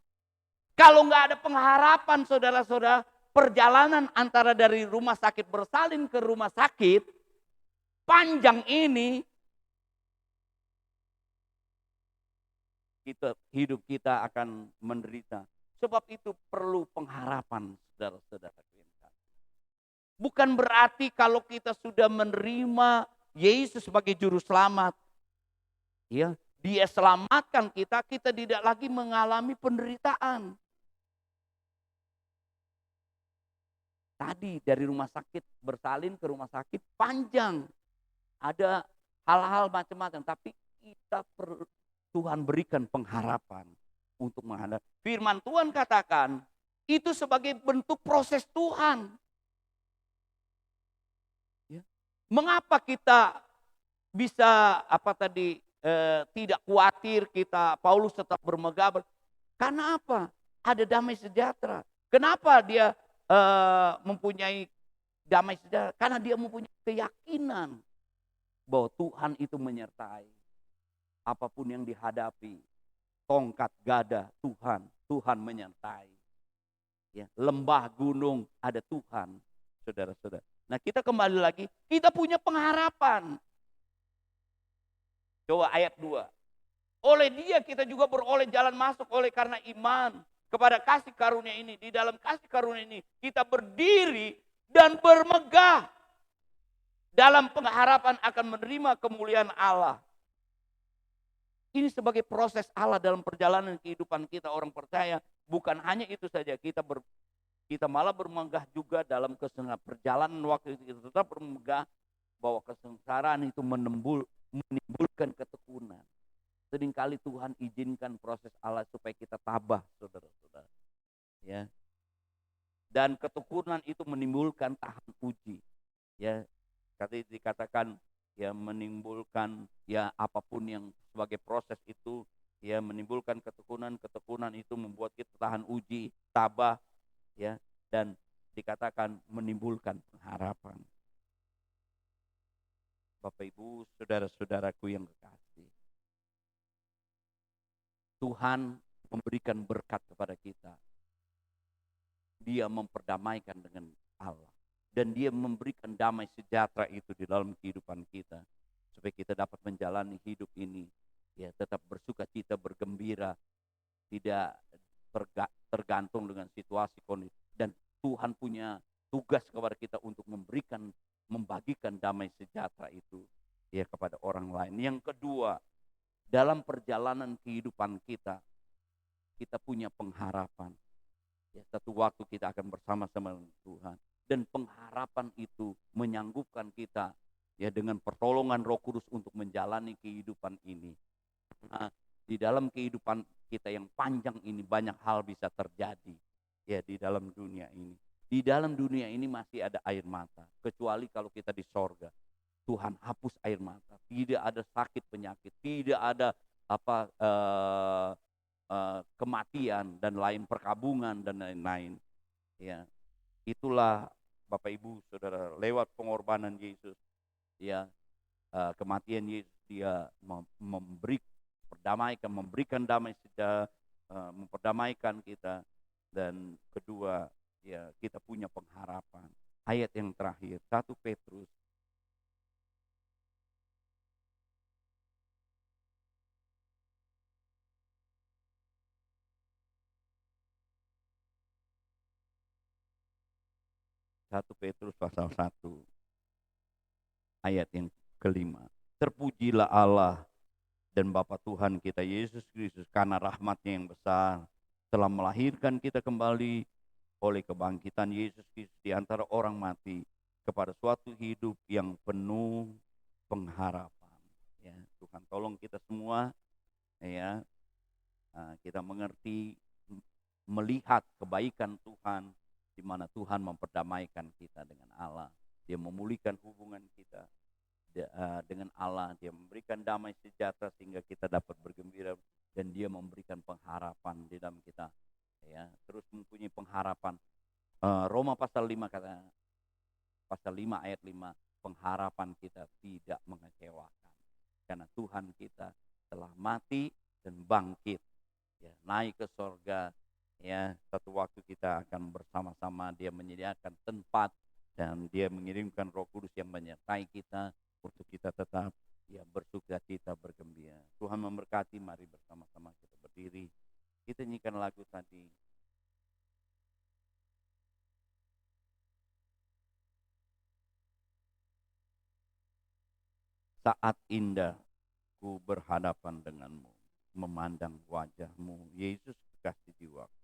Kalau nggak ada pengharapan, saudara-saudara, perjalanan antara dari rumah sakit bersalin ke rumah sakit panjang ini, hidup kita akan menderita. Sebab itu perlu pengharapan, saudara-saudara. Bukan berarti kalau kita sudah menerima Yesus sebagai juru selamat, ya, Dia selamatkan kita, kita tidak lagi mengalami penderitaan. Tadi dari rumah sakit bersalin ke rumah sakit panjang. Ada hal-hal macam-macam, tapi kita Tuhan berikan pengharapan untuk menghadapi. Firman Tuhan katakan, itu sebagai bentuk proses Tuhan. Ya. Mengapa kita bisa tidak khawatir, Paulus tetap bermegah? Karena apa? Ada damai sejahtera. Kenapa dia mempunyai damai sejahtera? Karena dia mempunyai keyakinan bahwa Tuhan itu menyertai. Apapun yang dihadapi, tongkat gada Tuhan menyertai. Ya, lembah gunung ada Tuhan, saudara-saudara. Nah, kita kembali lagi, kita punya pengharapan. Coba ayat 2. Oleh Dia kita juga beroleh jalan masuk oleh karena iman kepada kasih karunia ini. Di dalam kasih karunia ini kita berdiri dan bermegah dalam pengharapan akan menerima kemuliaan Allah. Ini sebagai proses Allah dalam perjalanan kehidupan kita orang percaya. Bukan hanya itu saja, kita malah bermegah juga dalam perjalanan waktu itu. Kita tetap bermegah bahwa kesengsaraan itu menimbulkan ketekunan. Seringkali Tuhan izinkan proses Allah supaya kita tabah, saudara-saudara. Ya. Dan ketekunan itu menimbulkan tahan uji. Ya, dikatakan ya menimbulkan ya apapun yang sebagai proses itu ya menimbulkan ketekunan itu membuat kita tahan uji, tabah, ya, dan dikatakan menimbulkan pengharapan. Bapak Ibu, saudara-saudaraku yang kekasih, Tuhan memberikan berkat kepada kita. Dia memperdamaikan dengan Allah. Dan Dia memberikan damai sejahtera itu di dalam kehidupan kita. Supaya kita dapat menjalani hidup ini. Ya, tetap bersuka cita, bergembira. Tidak tergantung dengan situasi kondisi. Dan Tuhan punya tugas kepada kita untuk membagikan damai sejahtera itu ya kepada orang lain. Yang kedua, dalam perjalanan kehidupan kita punya pengharapan. Ya, satu waktu kita akan bersama-sama dengan Tuhan. Dan pengharapan itu menyanggupkan kita ya dengan pertolongan Roh Kudus untuk menjalani kehidupan ini. Nah, di dalam kehidupan kita yang panjang ini banyak hal bisa terjadi ya di dalam dunia ini. Di dalam dunia ini masih ada air mata, kecuali kalau kita di sorga. Tuhan hapus air mata, tidak ada sakit penyakit, tidak ada kematian dan lain perkabungan dan lain-lain. Ya, itulah Bapak Ibu Saudara, lewat pengorbanan Yesus, ya, kematian Yesus, Dia memberikan damai sejahtera, memperdamaikan kita. Dan kedua, ya, kita punya pengharapan. Ayat yang terakhir, 1 Petrus 1 Petrus pasal 1 ayat yang kelima. Terpujilah Allah dan Bapa Tuhan kita Yesus Kristus karena rahmat-Nya yang besar telah melahirkan kita kembali oleh kebangkitan Yesus Kristus di antara orang mati kepada suatu hidup yang penuh pengharapan. Ya, Tuhan tolong kita semua ya, kita mengerti, melihat kebaikan Tuhan, di mana Tuhan memperdamaikan kita dengan Allah. Dia memulihkan hubungan kita dengan Allah. Dia memberikan damai sejahtera sehingga kita dapat bergembira, dan Dia memberikan pengharapan di dalam kita. Ya, terus mempunyai pengharapan. Roma pasal 5 ayat 5, pengharapan kita tidak mengecewakan. Karena Tuhan kita telah mati dan bangkit, ya, naik ke sorga. Ya, satu waktu kita akan bersama-sama, Dia menyediakan tempat dan Dia mengirimkan Roh Kudus yang menyertai kita untuk kita tetap ya bersuka cita, bergembira. Tuhan memberkati. Mari bersama-sama kita berdiri. Kita nyanyikan lagu tadi. Saat indah ku berhadapan denganmu, memandang wajahmu, Yesus kekasih jiwaku.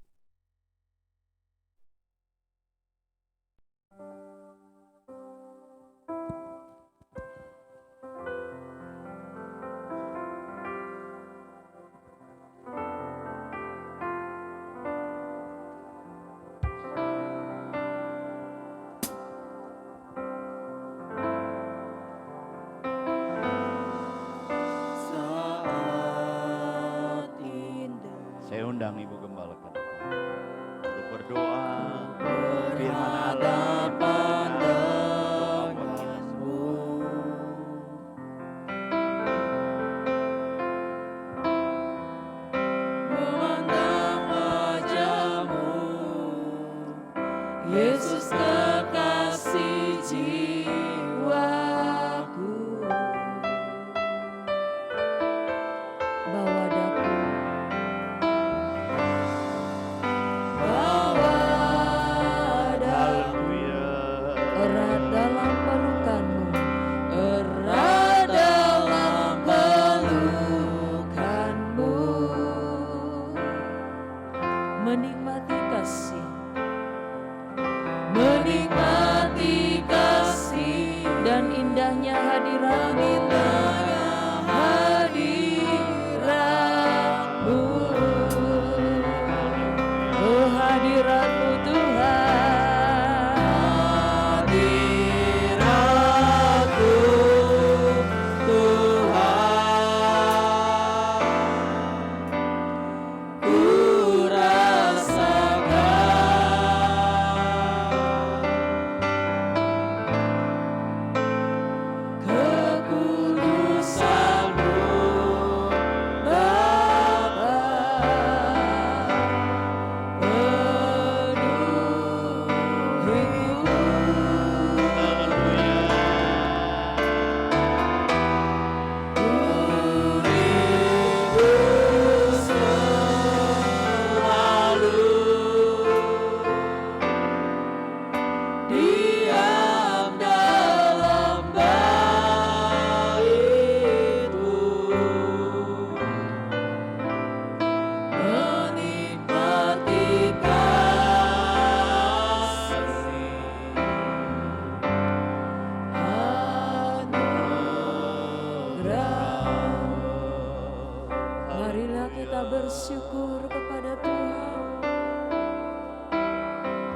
Saya undang Ibu Gembala ke depan untuk berdoa firman Allah denganmu, memandang wajahmu, Yesus kekasih jiwaku. Bawa daku, erat dalam pelukanmu, erat dalam pelukanmu, menikmati kasih, menikmati kasih dan indahnya hadiratmu, hadiratmu, oh hadiratmu Tuhan. Marilah kita bersyukur kepada Tuhan,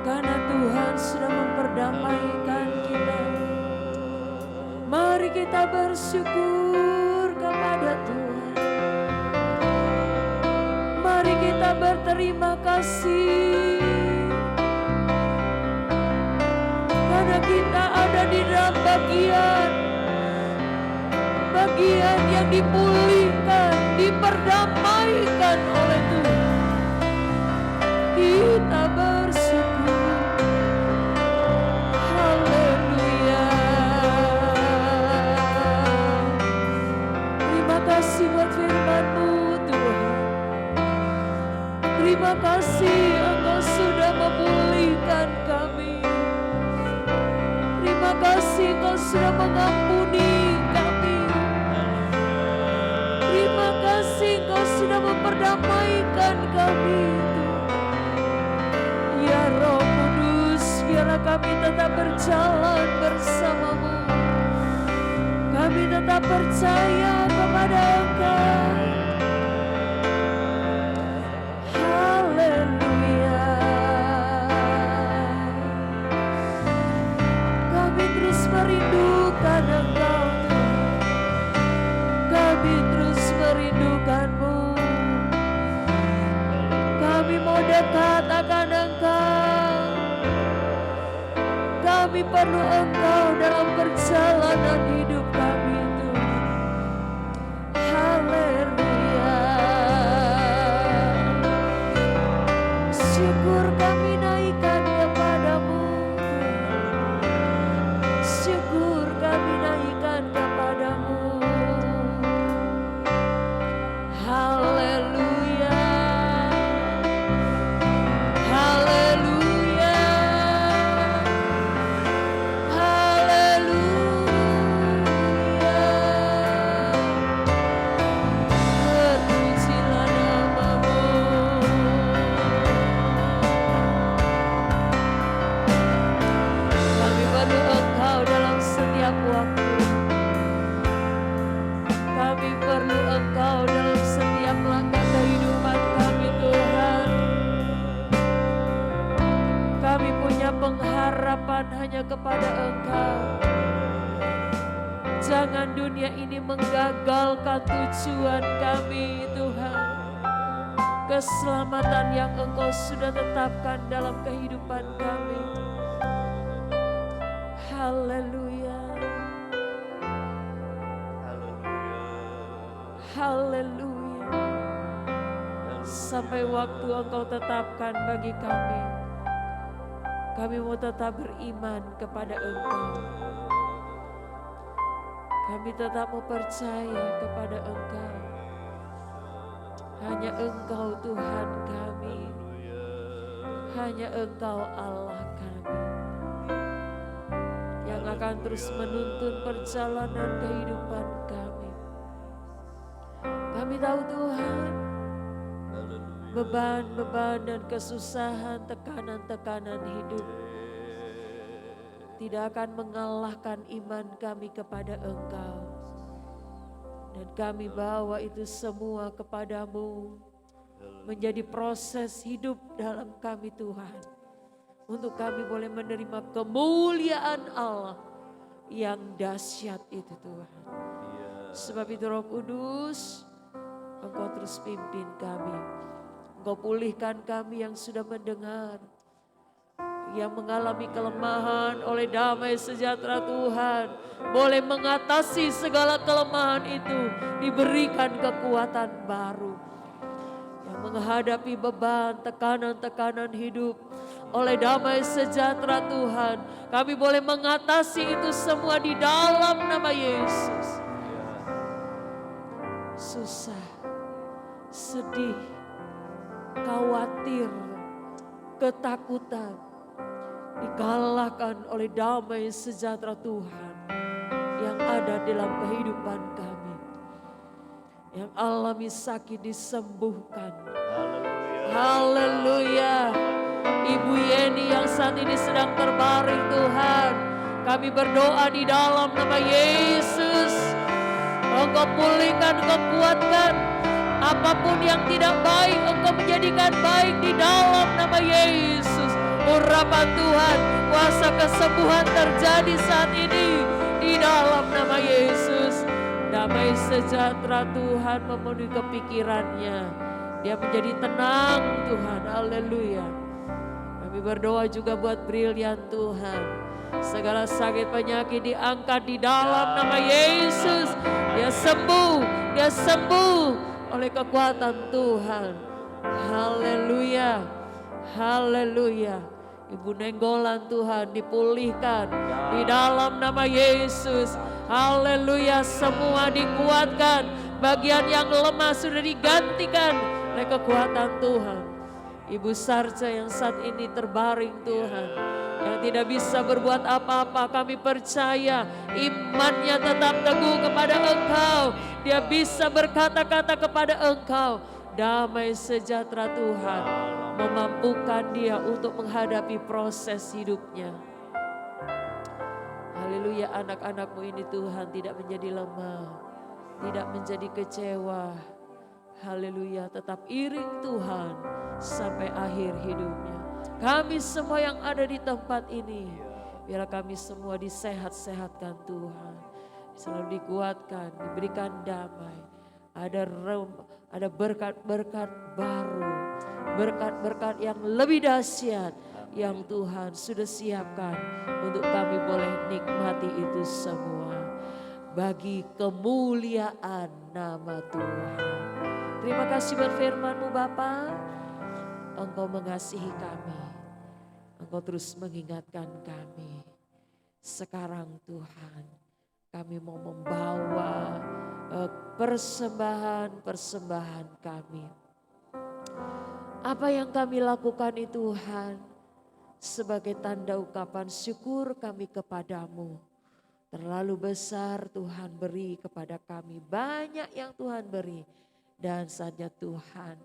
karena Tuhan sudah memperdamaikan kita. Mari kita bersyukur kepada Tuhan. Mari kita berterima kasih, karena kita ada di dalam bagian yang dipulihkan, diperdamaikan oleh Tuhan. Kita bersyukur. Haleluya. Terima kasih buat firman-Mu Tuhan. Terima kasih Engkau sudah memulihkan kami. Terima kasih Engkau sudah mengampuni kami. Terima kasih Engkau sudah memperdamaikan kami. Ya Roh Kudus, biarlah kami tetap berjalan bersama-Mu. Kami tetap percaya kepada Engkau. Haleluya. Kami terus merindukan Engkau Tuhan. Kami terus merindukan-Mu. Kami mau dekat akan Engkau. Kami perlu Engkau dalam perjalanan hidup kami Tuhan. Haleluya. Jangan dunia ini menggagalkan tujuan kami Tuhan. Keselamatan yang Engkau sudah tetapkan dalam kehidupan kami. Haleluya. Haleluya. Sampai waktu Engkau tetapkan bagi kami. Kami mau tetap beriman kepada Engkau. Kami tetap mau percaya kepada Engkau. Hanya Engkau Tuhan kami. Hanya Engkau Allah kami. Yang akan terus menuntun perjalanan kehidupan kami. Kami tahu Tuhan, beban-beban dan kesusahan, tekanan-tekanan hidup tidak akan mengalahkan iman kami kepada Engkau. Dan kami bawa itu semua kepadamu, menjadi proses hidup dalam kami Tuhan. Untuk kami boleh menerima kemuliaan Allah yang dahsyat itu Tuhan. Sebab itu Roh Kudus, Engkau terus pimpin kami. Engkau pulihkan kami yang sudah mendengar, yang mengalami kelemahan oleh damai sejahtera Tuhan, boleh mengatasi segala kelemahan itu, diberikan kekuatan baru. Yang menghadapi beban, tekanan-tekanan hidup, oleh damai sejahtera Tuhan, kami boleh mengatasi itu semua di dalam nama Yesus. Susah, sedih, khawatir, ketakutan dikalahkan oleh damai sejahtera Tuhan yang ada dalam kehidupan kami. Yang alami sakit disembuhkan. Haleluya. Ibu Yeni yang saat ini sedang terbaring Tuhan, kami berdoa di dalam nama Yesus. Engkau pulihkan, Engkau kuatkan. Apapun yang tidak baik, Engkau menjadikan baik di dalam nama Yesus. Urapan Tuhan, kuasa kesembuhan terjadi saat ini di dalam nama Yesus. Damai sejahtera Tuhan memenuhi kepikirannya. Dia menjadi tenang Tuhan, haleluya. Kami berdoa juga buat Brilian Tuhan. Segala sakit penyakit diangkat di dalam nama Yesus. Dia sembuh oleh kekuatan Tuhan. Haleluya, haleluya. Ibu Nenggolan Tuhan dipulihkan di dalam nama Yesus. Haleluya, semua dikuatkan. Bagian yang lemah sudah digantikan oleh kekuatan Tuhan. Ibu Sarja yang saat ini terbaring Tuhan, yang tidak bisa berbuat apa-apa, kami percaya imannya tetap teguh kepada Engkau. Dia bisa berkata-kata kepada Engkau. Damai sejahtera Tuhan memampukan dia untuk menghadapi proses hidupnya. Haleluya, anak-anakmu ini Tuhan tidak menjadi lemah, tidak menjadi kecewa. Haleluya, tetap iring Tuhan sampai akhir hidupnya. Kami semua yang ada di tempat ini, biarlah kami semua disehat-sehatkan Tuhan. Selalu dikuatkan, diberikan damai. Ada berkat-berkat baru, berkat-berkat yang lebih dahsyat yang Tuhan sudah siapkan untuk kami boleh nikmati itu semua. Bagi kemuliaan nama Tuhan. Terima kasih buat firman-Mu Bapa. Engkau mengasihi kami. Engkau terus mengingatkan kami. Sekarang Tuhan, kami mau membawa persembahan-persembahan kami. Apa yang kami lakukan itu Tuhan, sebagai tanda ungkapan syukur kami kepadamu. Terlalu besar Tuhan beri kepada kami, banyak yang Tuhan beri. Dan saatnya Tuhan,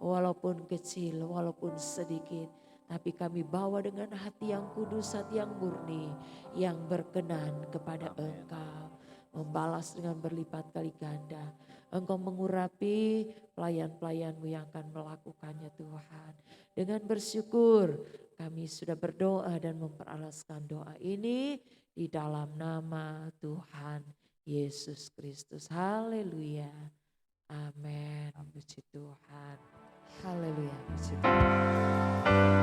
walaupun kecil, walaupun sedikit, tapi kami bawa dengan hati yang kudus, hati yang murni, yang berkenan kepada Engkau. Membalas dengan berlipat kali ganda. Engkau mengurapi pelayan-pelayan-Mu yang akan melakukannya Tuhan. Dengan bersyukur kami sudah berdoa dan memperalaskan doa ini di dalam nama Tuhan Yesus Kristus. Haleluya. Amin. Puji Tuhan. Haleluya. Puji Tuhan.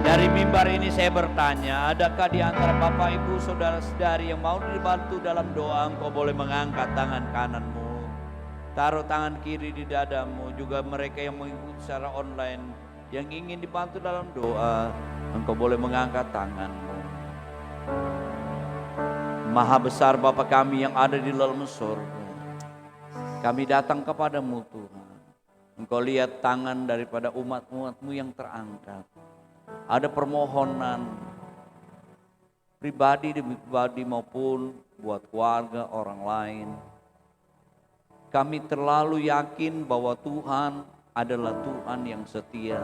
Dari mimbar ini saya bertanya, adakah di antara Bapak Ibu Saudara-saudari yang mau dibantu dalam doa? Engkau boleh mengangkat tangan kananmu, taruh tangan kiri di dadamu. Juga mereka yang mengikuti secara online yang ingin dibantu dalam doa, engkau boleh mengangkat tanganmu. Maha besar Bapa kami yang ada di dalam surga, kami datang kepadamu Tuhan. Engkau lihat tangan daripada umat-umatmu yang terangkat. Ada permohonan pribadi demi pribadi maupun buat keluarga orang lain. Kami terlalu yakin bahwa Tuhan adalah Tuhan yang setia.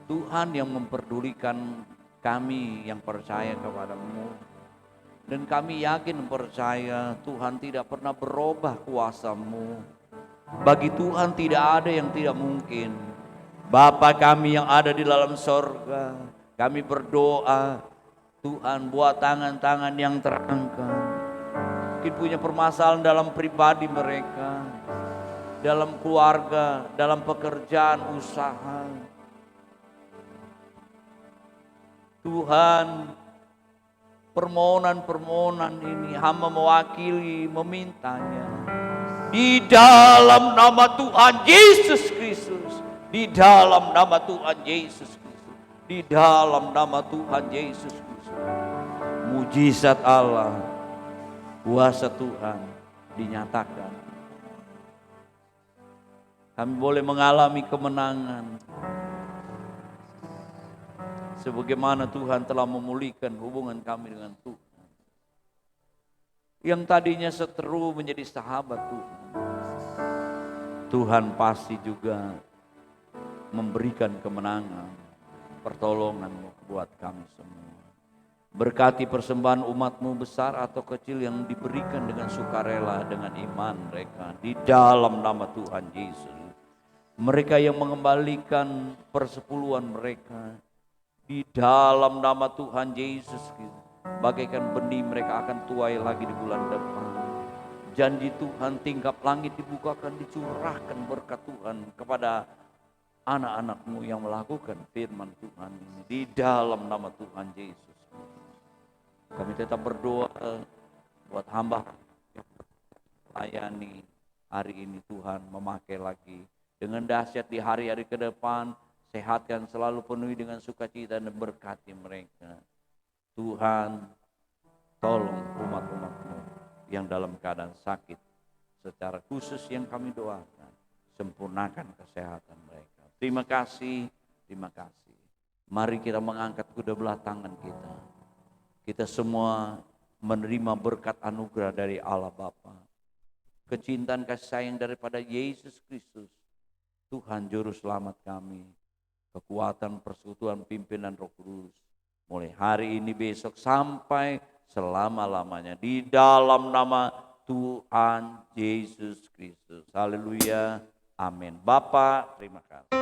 Tuhan yang memperdulikan kami yang percaya kepadamu. Dan kami yakin percaya Tuhan tidak pernah berubah kuasa-Mu. Bagi Tuhan tidak ada yang tidak mungkin. Bapa kami yang ada di dalam sorga, kami berdoa, Tuhan buat tangan-tangan yang terangkat. Mungkin punya permasalahan dalam pribadi mereka, dalam keluarga, dalam pekerjaan, usaha. Tuhan, permohonan-permohonan ini hamba mewakili, memintanya. Di dalam nama Tuhan Yesus Kristus. Di dalam nama Tuhan Yesus Kristus. Di dalam nama Tuhan Yesus Kristus. Mujizat Allah, kuasa Tuhan dinyatakan. Kami boleh mengalami kemenangan. Sebagaimana Tuhan telah memulihkan hubungan kami dengan Tuhan. Yang tadinya seteru menjadi sahabat Tuhan. Tuhan pasti juga memberikan kemenangan, pertolongan buat kami semua. Berkati persembahan umat-Mu besar atau kecil yang diberikan dengan sukarela, dengan iman mereka. Di dalam nama Tuhan Yesus. Mereka yang mengembalikan persepuluhan mereka. Di dalam nama Tuhan Yesus. Bagaikan benih mereka akan tuai lagi di bulan depan. Janji Tuhan tingkap langit dibukakan, dicurahkan berkat Tuhan kepada anak-anak-Mu yang melakukan firman Tuhan ini. Di dalam nama Tuhan Yesus. Kami tetap berdoa buat hamba yang melayani hari ini Tuhan, memakai lagi. Dengan dahsyat di hari-hari ke depan, sehatkan selalu penuhi dengan sukacita dan berkati mereka. Tuhan, tolong umat-umat-Mu yang dalam keadaan sakit. Secara khusus yang kami doakan, sempurnakan kesehatan mereka. Terima kasih, terima kasih. Mari kita mengangkat kedua belah tangan kita. Kita semua menerima berkat anugerah dari Allah Bapa. Kecintaan kasih sayang daripada Yesus Kristus, Tuhan Juru Selamat kami. Kekuatan persekutuan pimpinan Roh Kudus. Mulai hari ini, besok, sampai selama-lamanya. Di dalam nama Tuhan Yesus Kristus. Haleluya. Amin. Bapak, terima kasih.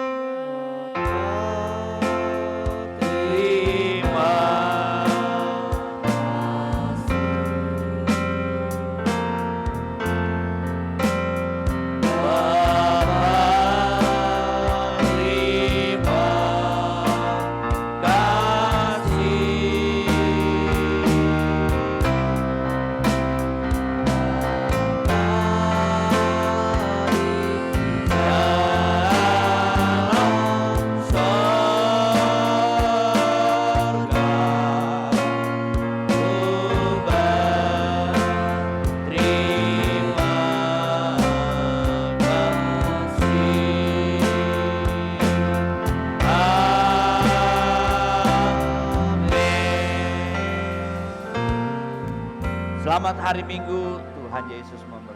Terima kasih. Selamat hari Minggu, Tuhan Yesus memberkati.